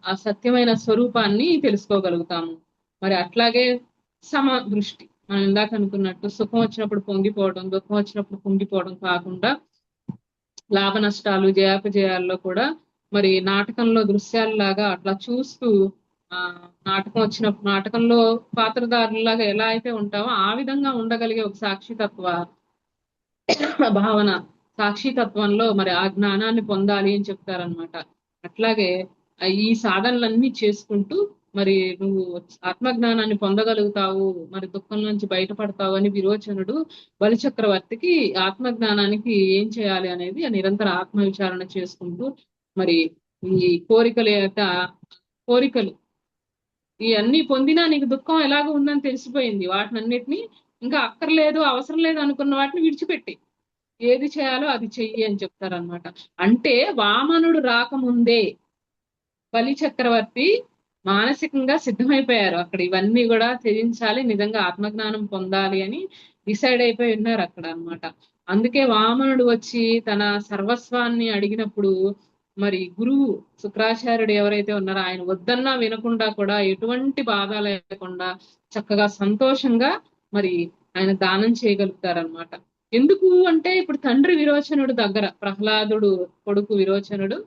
ఆ సత్యమైన స్వరూపాన్ని తెలుసుకోగలుగుతాము. మరి అట్లాగే దృష్టి, మనం ఇందాక అనుకున్నట్టు సుఖం వచ్చినప్పుడు పొంగిపోవడం, దుఃఖం వచ్చినప్పుడు కుంగిపోవడం కాకుండా లాభ నష్టాలు జయాపజయాల్లో కూడా మరి నాటకంలో దృశ్యాలలాగా అట్లా చూస్తూ ఆ నాటకంలో పాత్రధారులాగా ఎలా అయితే ఉంటామో ఆ విధంగా ఉండగలిగే ఒక సాక్షితత్వ భావన, సాక్షితత్వంలో మరి ఆ జ్ఞానాన్ని పొందాలి అని చెప్తారనమాట. అట్లాగే ఈ సాధనలన్నీ చేసుకుంటూ మరి నువ్వు ఆత్మజ్ఞానాన్ని పొందగలుగుతావు, మరి దుఃఖం నుంచి బయటపడతావు అని విరోచనుడు బలిచక్రవర్తికి ఆత్మజ్ఞానానికి ఏం చేయాలి అనేది నిరంతర ఆత్మ విచారణ చేసుకుంటూ మరి ఈ కోరికలు ఇవన్నీ పొందినా నీకు దుఃఖం ఎలాగో ఉందని తెలిసిపోయింది, వాటినన్నిటిని ఇంకా అక్కర్లేదు అవసరం లేదు అనుకున్న వాటిని విడిచిపెట్టి ఏది చేయాలో అది చెయ్యి అని చెప్తారనమాట. అంటే వామనుడు రాకముందే బలి చక్రవర్తి మానసికంగా సిద్ధమైపోయారు. అక్కడ ఇవన్నీ కూడా త్యజించాలి, నిజంగా ఆత్మజ్ఞానం పొందాలి అని డిసైడ్ అయిపోయి ఉన్నారు అక్కడ అన్నమాట. అందుకే వామనుడు వచ్చి తన సర్వస్వాన్ని అడిగినప్పుడు మరి గురువు శుక్రాచార్యుడు ఎవరైతే ఉన్నారో ఆయన వద్దన్నా వినకుండా కూడా ఎటువంటి బాధ లేకుండా చక్కగా సంతోషంగా మరి ఆయన దానం చేయగలుగుతారనమాట. ఎందుకు అంటే ఇప్పుడు తండ్రి విరోచనుడు దగ్గర, ప్రహ్లాదుడు కొడుకు విరోచనుడు,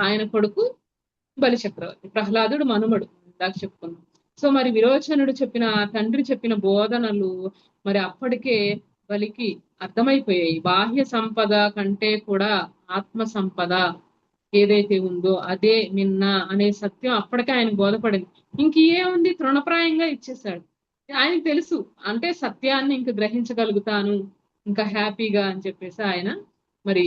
ఆయన కొడుకు బలి చక్రవర్తి, ప్రహ్లాదుడు మనుమడు ఇందాక చెప్పుకున్నాం. సో మరి విరోచనుడు తండ్రి చెప్పిన బోధనలు మరి అప్పటికే బలికి అర్థమైపోయాయి. బాహ్య సంపద కంటే కూడా ఆత్మ సంపద ఏదైతే ఉందో అదే మిన్న అనే సత్యం అప్పటికే ఆయన బోధపడింది. ఇంకేముంది, తృణప్రాయంగా ఇచ్చేశాడు. ఆయనకు తెలుసు అంటే సత్యాన్ని ఇంక గ్రహించగలుగుతాను ఇంకా హ్యాపీగా అని చెప్పేసి ఆయన మరి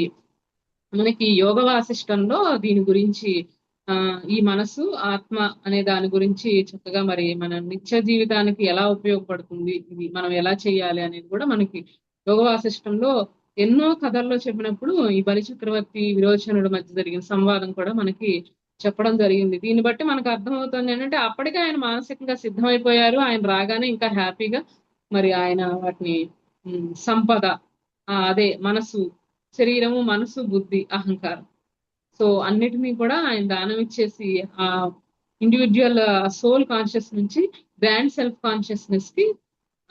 మనకి యోగ వాసిష్టంలో దీని గురించి ఈ మనసు ఆత్మ అనే దాని గురించి చక్కగా మరి మన నిత్య జీవితానికి ఎలా ఉపయోగపడుతుంది, ఇది మనం ఎలా చేయాలి అనేది కూడా మనకి యోగ వాసిష్టంలో ఎన్నో కథల్లో చెప్పినప్పుడు ఈ బలి చక్రవర్తి విరోచనుడి మధ్య జరిగిన సంవాదం కూడా మనకి చెప్పడం జరిగింది. దీన్ని బట్టి మనకు అర్థమవుతుంది ఏంటంటే అప్పటికే ఆయన మానసికంగా సిద్ధమైపోయారు. ఆయన రాగానే ఇంకా హ్యాపీగా మరి ఆయన వాటిని సంపద, అదే మనసు, శరీరము, మనసు, బుద్ధి, అహంకారం, సో అన్నిటినీ కూడా ఆయన దానం ఇచ్చేసి ఆ ఇండివిజువల్ సోల్ కాన్షియస్ నుంచి గ్రాండ్ సెల్ఫ్ కాన్షియస్నెస్ కి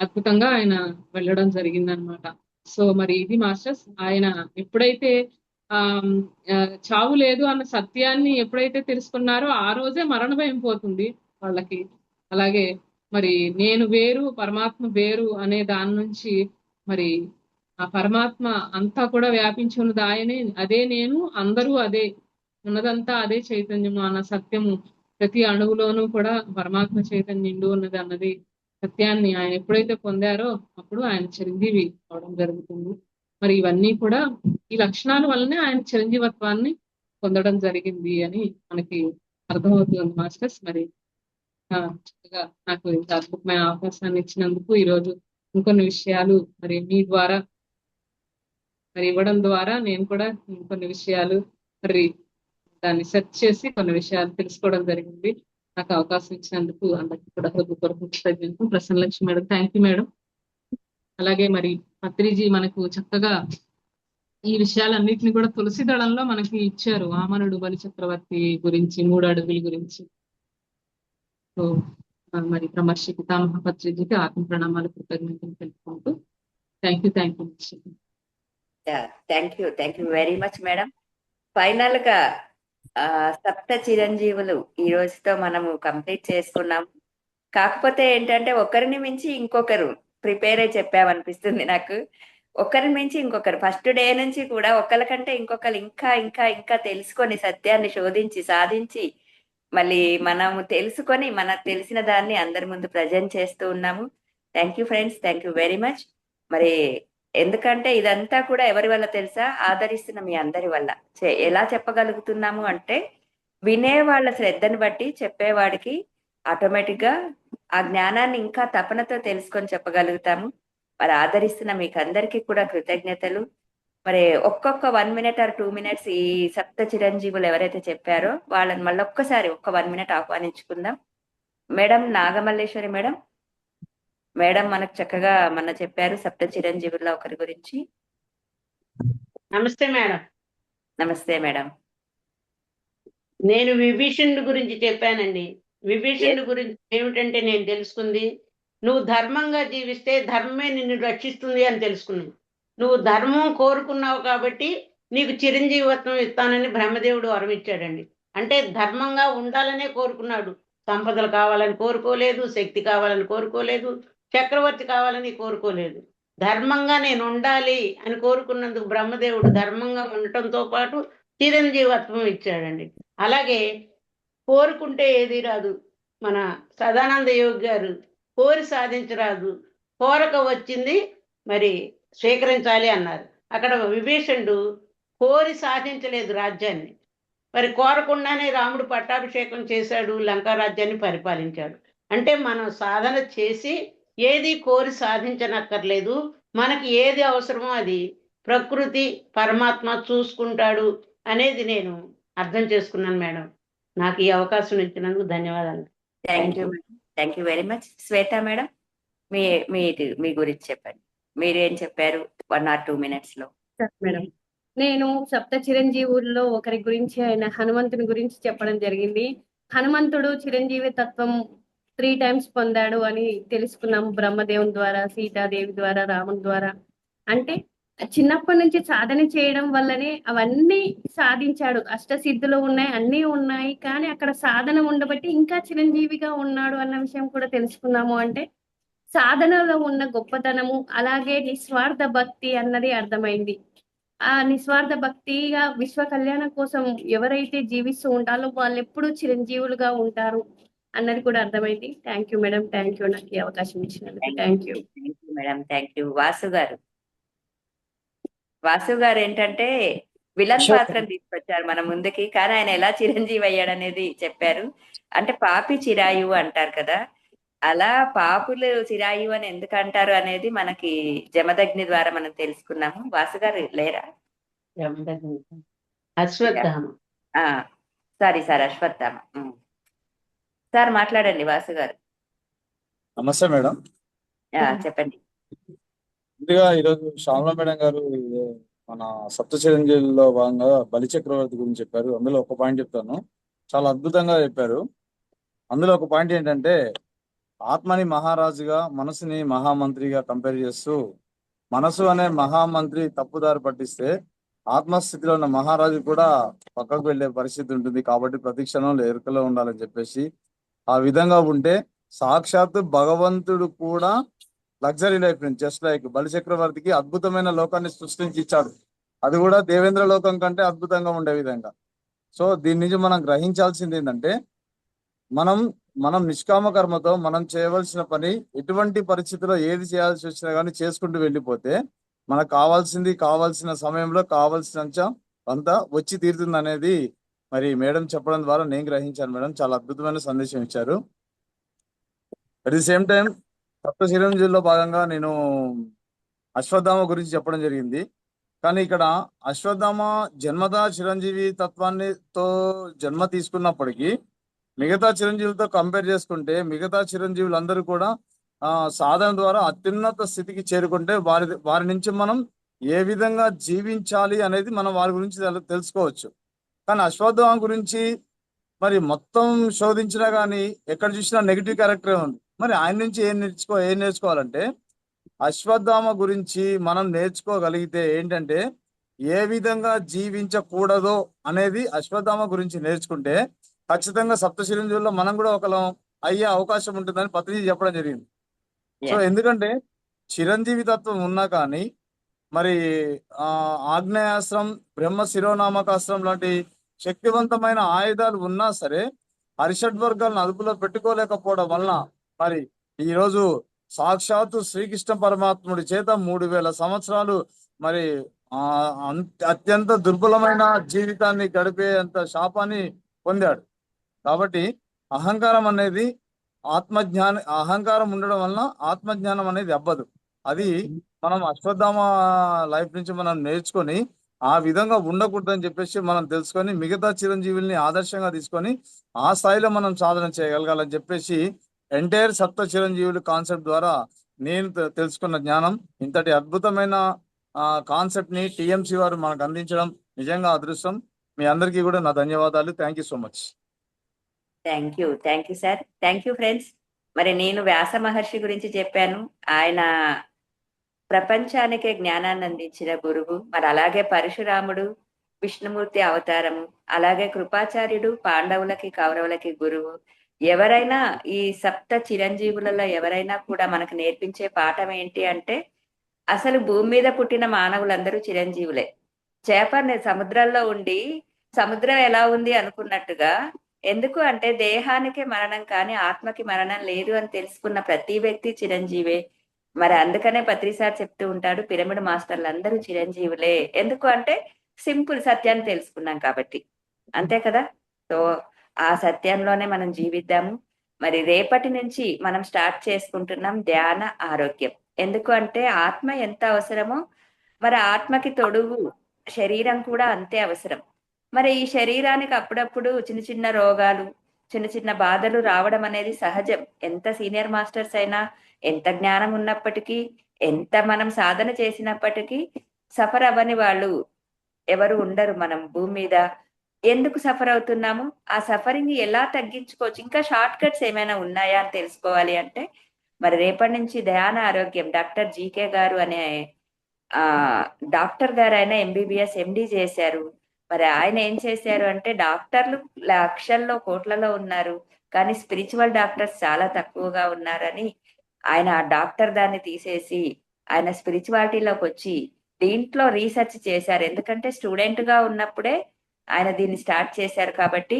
అద్భుతంగా ఆయన వెళ్ళడం జరిగిందనమాట. సో మరి ఇది మాస్టర్స్, ఆయన ఎప్పుడైతే ఆ చావు లేదు అన్న సత్యాన్ని ఎప్పుడైతే తెలుసుకున్నారో ఆ రోజే మరణ భయం పోతుంది వాళ్ళకి. అలాగే మరి నేను వేరు పరమాత్మ వేరు అనే దాని నుంచి మరి ఆ పరమాత్మ అంతా కూడా వ్యాపించి ఉన్నది ఆయనే, అదే నేను, అందరూ అదే, ఉన్నదంతా అదే చైతన్యము అన్న సత్యము ప్రతి అణువులోనూ కూడా పరమాత్మ చైతన్యం నిండు ఉన్నది అన్నది సత్యాన్ని ఆయన ఎప్పుడైతే పొందారో అప్పుడు ఆయన చిరంజీవి అవడం జరుగుతుంది. మరి ఇవన్నీ కూడా ఈ లక్షణాల వల్లనే ఆయన చిరంజీవత్వాన్ని పొందడం జరిగింది అని మనకి అర్థమవుతుంది మాస్టర్స్. మరి చక్కగా నాకు ఇంత అద్భుతమైన అవకాశాన్ని ఇచ్చినందుకు ఈరోజు ఇంకొన్ని విషయాలు మరి మీ ద్వారా మరి ఇవ్వడం ద్వారా నేను కూడా కొన్ని విషయాలు మరి దాన్ని సెర్చ్ చేసి కొన్ని విషయాలు తెలుసుకోవడం జరిగింది. నాకు అవకాశం ఇచ్చినందుకు అందరికీ కూడా హృదయపూర్వక Prasanna Lakshmi madam, thank you madam. అలాగే మరి పత్రిజీ మనకు చక్కగా ఈ విషయాలన్నింటినీ కూడా తులసి దళంలో మనకి ఇచ్చారు, వామనుడు బలి చక్రవర్తి గురించి 3 అడుగుల గురించి. సో మరి బ్రహ్మర్షి పితామహ పత్రిజీకి ఆత్మ ప్రణామాలు, కృతజ్ఞతలు తెలుపుకుంటూ thank you. Thank you very much madam. Final గా సప్త చిరంజీవులు ఈ రోజుతో మనము కంప్లీట్ చేసుకున్నాం. కాకపోతే ఏంటంటే ఒకరిని మించి ఇంకొకరు ప్రిపేర్ అయి చెప్పామనిపిస్తుంది నాకు. ఒకరిని మించి ఇంకొకరు ఫస్ట్ డే నుంచి కూడా ఒకరికంటే ఇంకొకరు ఇంకా ఇంకా ఇంకా తెలుసుకొని సత్యాన్ని శోధించి సాధించి మళ్ళీ మనము తెలుసుకొని మనకు తెలిసిన దాన్ని అందరి ముందు ప్రజెంట్ చేస్తూ ఉన్నాము. Thank you friends, thank you very much. మరి ఎందుకంటే ఇదంతా కూడా ఎవరి వల్ల తెలుసా? ఆదరిస్తున్న మీ అందరి వల్ల. ఎలా చెప్పగలుగుతున్నాము అంటే వినే వాళ్ళ శ్రద్ధను బట్టి చెప్పేవాడికి ఆటోమేటిక్ గా ఆ జ్ఞానాన్ని ఇంకా తపనతో తెలుసుకొని చెప్పగలుగుతాము. మరి ఆదరిస్తున్న మీకు అందరికీ కూడా కృతజ్ఞతలు. మరి ఒక్కొక్క 1 minute or 2 minutes ఈ సప్త చిరంజీవులు ఎవరైతే చెప్పారో వాళ్ళని మళ్ళీ ఒక్కసారి 1 minute ఆహ్వానించుకుందాం. మేడం నాగమల్లేశ్వరి మేడం మనకు చక్కగా చెప్పారు సప్త చిరంజీవుల్లో ఒకరి గురించి. నమస్తే మేడం. నమస్తే మేడం. నేను విభీషణుడి గురించి చెప్పానండి. విభీషణుడి గురించి ఏమిటంటే నేను తెలుసుకుంది, నువ్వు ధర్మంగా జీవిస్తే ధర్మమే నిన్ను రక్షిస్తుంది అని తెలుసుకున్నావు. నువ్వు ధర్మం కోరుకున్నావు కాబట్టి నీకు చిరంజీవత్వం ఇస్తానని బ్రహ్మదేవుడు వరం ఇచ్చాడండి. అంటే ధర్మంగా ఉండాలనే కోరుకున్నాడు. సంపదలు కావాలని కోరుకోలేదు, శక్తి కావాలని కోరుకోలేదు, చక్రవర్తి కావాలని కోరుకోలేదు. ధర్మంగా నేను ఉండాలి అని కోరుకున్నందుకు బ్రహ్మదేవుడు ధర్మంగా ఉండటంతో పాటు చిరంజీవత్వం ఇచ్చాడండి. అలాగే కోరుకుంటే ఏది రాదు. మన సదానంద యోగి గారు కోరి సాధించరాదు, కోరక వచ్చింది మరి స్వీకరించాలి అన్నారు. అక్కడ విభీషణుడు కోరి సాధించలేదు రాజ్యాన్ని, మరి కోరకుండానే రాముడు పట్టాభిషేకం చేశాడు, లంకా రాజ్యాన్ని పరిపాలించాడు. అంటే మనం సాధన చేసి ఏది కోరి సాధించనక్కర్లేదు. మనకి ఏది అవసరమో అది ప్రకృతి పరమాత్మ చూసుకుంటాడు అనేది నేను అర్థం చేసుకున్నాను మేడం. నాకు ఈ అవకాశం ఇచ్చినందుకు ధన్యవాదాలు. Thank you madam. Thank you very much. Shweta madam, మీ మీ మీ గురించి చెప్పండి. మీరేం చెప్పారు 1 or 2 minutes లో? మేడం, నేను సప్త చిరంజీవుల్లో ఒకరి గురించి ఆయన హనుమంతుని గురించి చెప్పడం జరిగింది. హనుమంతుడు చిరంజీవి తత్వం 3 times పొందాడు అని తెలుసుకున్నాము బ్రహ్మదేవుని ద్వారా, సీతాదేవి ద్వారా, రాముని ద్వారా. అంటే చిన్నప్పటి నుంచి సాధన చేయడం వల్లనే అవన్నీ సాధించాడు. అష్టసిద్ధులు ఉన్నాయి, అన్నీ ఉన్నాయి, కానీ అక్కడ సాధన ఉండబట్టి ఇంకా చిరంజీవిగా ఉన్నాడు అన్న విషయం కూడా తెలుసుకున్నాము. అంటే సాధనలో ఉన్న గొప్పతనము, అలాగే నిస్వార్థ భక్తి అన్నది అర్థమైంది. ఆ నిస్వార్థ భక్తిగా విశ్వ కళ్యాణం కోసం ఎవరైతే జీవిస్తూ ఉంటారో వాళ్ళు ఎప్పుడూ చిరంజీవులుగా ఉంటారు అన్నది కూడా అర్థమైంది. Thank you madam, thank you నాకు ఈ అవకాశం ఇచ్చినందుకు. Thank you madam, thank you. Vasu గారు ఏంటంటే విలన్ పాత్రను తీసుకొచ్చారు మన ముందుకి, కానీ ఆయన ఎలా చిరంజీవి అయ్యాడనేది చెప్పారు. అంటే పాపి చిరాయు అంటారు కదా, అలా పాపులు చిరాయు అని ఎందుకు అంటారు అనేది మనకి జమదగ్ని ద్వారా మనం తెలుసుకున్నాము. వాసు గారు లేరా? Ashwatthama. Sorry sir, Ashwatthama. Sir మాట్లాడండి వాసు గారు. నమస్తే మేడం. చెప్పండి. ముందుగా ఈరోజు శ్యామల మేడం గారు మన సప్త చిరంజీవుల్లో భాగంగా బలిచక్రవర్తి గురించి చెప్పారు. అందులో ఒక పాయింట్ చెప్తాను, చాలా అద్భుతంగా చెప్పారు. అందులో ఒక పాయింట్ ఏంటంటే, ఆత్మని మహారాజుగా, మనసుని మహామంత్రిగా కంపేర్ చేస్తూ, మనసు అనే మహామంత్రి తప్పుదారి పట్టిస్తే ఆత్మస్థితిలో ఉన్న మహారాజు కూడా పక్కకు వెళ్ళే పరిస్థితి ఉంటుంది. కాబట్టి ప్రతి క్షణంలో ఎరుకలో ఉండాలని చెప్పేసి, ఆ విధంగా ఉంటే సాక్షాత్తు భగవంతుడు కూడా లగ్జరీ లైఫ్ నుంచి, జస్ట్ లైక్ బలిచక్రవర్తికి అద్భుతమైన లోకాన్ని సృష్టించి ఇచ్చాడు. అది కూడా దేవేంద్ర లోకం కంటే అద్భుతంగా ఉండే విధంగా. సో దీని నుంచి మనం గ్రహించాల్సింది ఏంటంటే, మనం నిష్కామ కర్మతో మనం చేయవలసిన పని ఎటువంటి పరిస్థితిలో ఏది చేయాల్సి వచ్చినా కానీ చేసుకుంటూ వెళ్ళిపోతే మనకు కావాల్సిన సమయంలో కావాల్సినంత అంతా వచ్చి తీరుతుంది అనేది మరి మేడం చెప్పడం ద్వారా నేను గ్రహించాను. మేడం చాలా అద్భుతమైన సందేశం ఇచ్చారు. అట్ ది సేమ్ టైం సప్త చిరంజీవుల్లో భాగంగా నేను అశ్వత్థామ గురించి చెప్పడం జరిగింది. కానీ ఇక్కడ అశ్వత్థామ జన్మదా చిరంజీవి తత్వాన్నితో జన్మ తీసుకున్నప్పటికీ మిగతా చిరంజీవులతో కంపేర్ చేసుకుంటే మిగతా చిరంజీవులందరూ కూడా సాధన ద్వారా అత్యున్నత స్థితికి చేరుకుంటే వారి నుంచి మనం ఏ విధంగా జీవించాలి అనేది మనం వారి గురించి తెలుసుకోవచ్చు. కానీ అశ్వత్థామ గురించి మరి మొత్తం శోధించినా కానీ ఎక్కడ చూసినా నెగిటివ్ క్యారెక్టరే ఉంది. మరి ఆయన నుంచి ఏం నేర్చుకోవాలంటే, అశ్వత్థామ గురించి మనం నేర్చుకోగలిగితే ఏంటంటే, ఏ విధంగా జీవించకూడదో అనేది అశ్వత్థామ గురించి నేర్చుకుంటే ఖచ్చితంగా సప్త చిరంజీవుల్లో మనం కూడా ఒకలం అయ్యే అవకాశం ఉంటుందని పత్రిజీ చెప్పడం జరిగింది. సో ఎందుకంటే చిరంజీవి తత్వం ఉన్నా కానీ మరి ఆగ్నేయాస్త్రం, బ్రహ్మ శిరోనామకాస్త్రం లాంటి శక్తివంతమైన ఆయుధాలు ఉన్నా సరే హరిషడ్ వర్గాలను అదుపులో పెట్టుకోలేకపోవడం వలన మరి ఈరోజు సాక్షాత్తు శ్రీకృష్ణ పరమాత్ముడి చేత 3000 సంవత్సరాలు మరి అత్యంత దుర్బలమైన జీవితాన్ని గడిపేంత శాపాన్ని పొందాడు. కాబట్టి అహంకారం అనేది అహంకారం ఉండడం వలన ఆత్మజ్ఞానం అనేది అవ్వదు. అది మనం అశ్వత్థామ లైఫ్ నుంచి మనం నేర్చుకొని ఆ విధంగా ఉండకూడదని చెప్పేసి మనం తెలుసుకొని మిగతా చిరంజీవుల్ని ఆదర్శంగా తీసుకొని ఆ స్థాయిలో మనం సాధన చేయగలగాలని చెప్పేసి ఎంటైర్ సప్త చిరంజీవులు కాన్సెప్ట్ ద్వారా నేను తెలుసుకున్న జ్ఞానం. ఇంతటి అద్భుతమైన కాన్సెప్ట్ ని టిఎంసి వారు మనకు అందించడం నిజంగా అదృష్టం. మీ అందరికీ కూడా నా ధన్యవాదాలు. Thank you so much. Thank you sir. Thank you friends. మరి నేను వ్యాస మహర్షి గురించి చెప్పాను. ఆయన ప్రపంచానికే జ్ఞానాన్ని అందించిన గురువు. మరి అలాగే పరశురాముడు విష్ణుమూర్తి అవతారము, అలాగే కృపాచార్యుడు పాండవులకి కౌరవులకి గురువు. ఎవరైనా ఈ సప్త చిరంజీవులలో ఎవరైనా కూడా మనకు నేర్పించే పాఠం ఏంటి అంటే, అసలు భూమి మీద పుట్టిన మానవులందరూ చిరంజీవులే. సముద్రంలో ఉండి సముద్రం ఎలా ఉంది అనుకున్నట్టుగా, ఎందుకు అంటే దేహానికి మరణం కానీ ఆత్మకి మరణం లేదు అని తెలుసుకున్న ప్రతి వ్యక్తి చిరంజీవే. మరి అందుకనే పత్రిసార్ చెప్తూ ఉంటాడు, పిరమిడ్ మాస్టర్లు అందరూ చిరంజీవులే. ఎందుకు అంటే సింపుల్ సత్యాన్ని తెలుసుకున్నాం కాబట్టి. అంతే కదా. సో ఆ సత్యంలోనే మనం జీవిద్దాము. మరి రేపటి నుంచి మనం స్టార్ట్ చేసుకుంటున్నాం ధ్యాన ఆరోగ్యం. ఎందుకు అంటే ఆత్మ ఎంత అవసరమో మరి ఆత్మకి తొడుగు శరీరం కూడా అంతే అవసరం. మరి ఈ శరీరానికి అప్పుడప్పుడు చిన్న చిన్న రోగాలు, చిన్న చిన్న బాధలు రావడం అనేది సహజం. ఎంత సీనియర్ మాస్టర్స్ అయినా, ఎంత జ్ఞానం ఉన్నప్పటికీ, ఎంత మనం సాధన చేసినప్పటికీ సఫర్ అవ్వని వాళ్ళు ఎవరు ఉండరు మనం భూమి మీద. ఎందుకు సఫర్ అవుతున్నాము, ఆ సఫరింగ్ ఎలా తగ్గించుకోవచ్చు, ఇంకా షార్ట్ కట్స్ ఏమైనా ఉన్నాయా అని తెలుసుకోవాలి అంటే మరి రేపటి నుంచి ధ్యాన ఆరోగ్యం డాక్టర్ జీకే గారు అనే డాక్టర్ గారు ఆయన ఎంబీబీఎస్ ఎండి చేశారు. మరి ఆయన ఏం చేశారు అంటే, డాక్టర్లు లక్షల్లో కోట్లలో ఉన్నారు కానీ స్పిరిచువల్ డాక్టర్స్ చాలా తక్కువగా ఉన్నారని ఆయన ఆ డాక్టర్ దాన్ని తీసేసి ఆయన స్పిరిచువాలిటీలోకి వచ్చి దీంట్లో రీసెర్చ్ చేశారు. ఎందుకంటే స్టూడెంట్ గా ఉన్నప్పుడే ఆయన దీన్ని స్టార్ట్ చేశారు కాబట్టి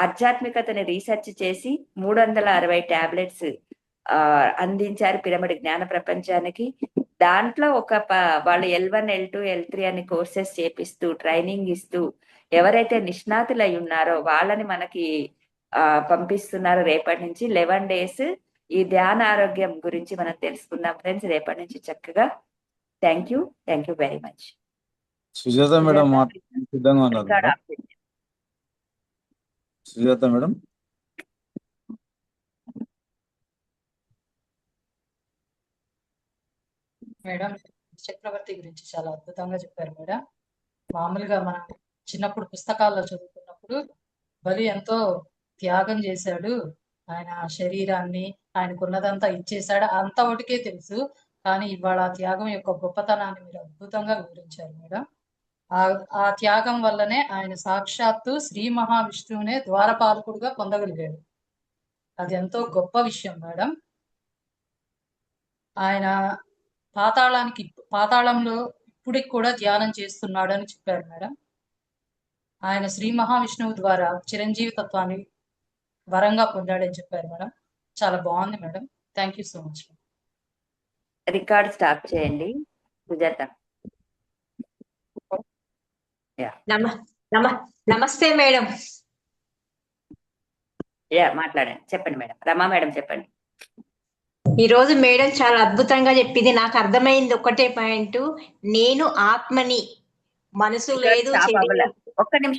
ఆధ్యాత్మికతని రీసెర్చ్ చేసి 360 టాబ్లెట్స్ అందించారు పిరమిడ్ జ్ఞాన ప్రపంచానికి. దాంట్లో వాళ్ళు L1 L2 L3 అని కోర్సెస్ చేపిస్తూ ట్రైనింగ్ ఇస్తూ ఎవరైతే నిష్ణాతులై ఉన్నారో వాళ్ళని మనకి పంపిస్తున్నారు. రేపటి నుంచి 11 days ఈ ధ్యాన ఆరోగ్యం గురించి మనం తెలుసుకుందాం ఫ్రెండ్స్. రేపటి నుంచి చక్కగా. Thank you very much. Sujatha madam సిద్ధంగా ఉన్నారు. సుజాత మేడం. మేడం చక్రవర్తి గురించి చాలా అద్భుతంగా చెప్పారు మేడం. మామూలుగా మనం చిన్నప్పుడు పుస్తకాల్లో చదువుకున్నప్పుడు బలి ఎంతో త్యాగం చేశాడు, ఆయన శరీరాన్ని ఆయనకున్నదంతా ఇచ్చేశాడు అంత ఒకటికే తెలుసు. కానీ ఇవాళ ఆ త్యాగం యొక్క గొప్పతనాన్ని మీరు అద్భుతంగా వివరించారు మేడం. ఆ త్యాగం వల్లనే ఆయన సాక్షాత్తు శ్రీ మహావిష్ణువునే ద్వారపాలకుడుగా పొందగలిగాడు. అది ఎంతో గొప్ప విషయం మేడం. ఆయన పాతాళంలో ఇప్పటికి కూడా ధ్యానం చేస్తున్నాడు అని చెప్పారు మేడం. ఆయన శ్రీ మహావిష్ణువు ద్వారా చిరంజీవి తత్వాన్ని వరంగా పొందాడని చెప్పారు మేడం. చాలా బాగుంది madam. Thank you so much. Record stop చేయండి సుజాత. నమస్తే మేడం. మాట్లాడండి, చెప్పండి మేడం. రమా మేడం చెప్పండి. ఈ రోజు మేడం చాలా అద్భుతంగా చెప్పింది. నాకు అర్థమైంది ఒకటే పాయింట్, నేను ఆత్మని, మనసు లేదు. ఒక్క నిమిషం.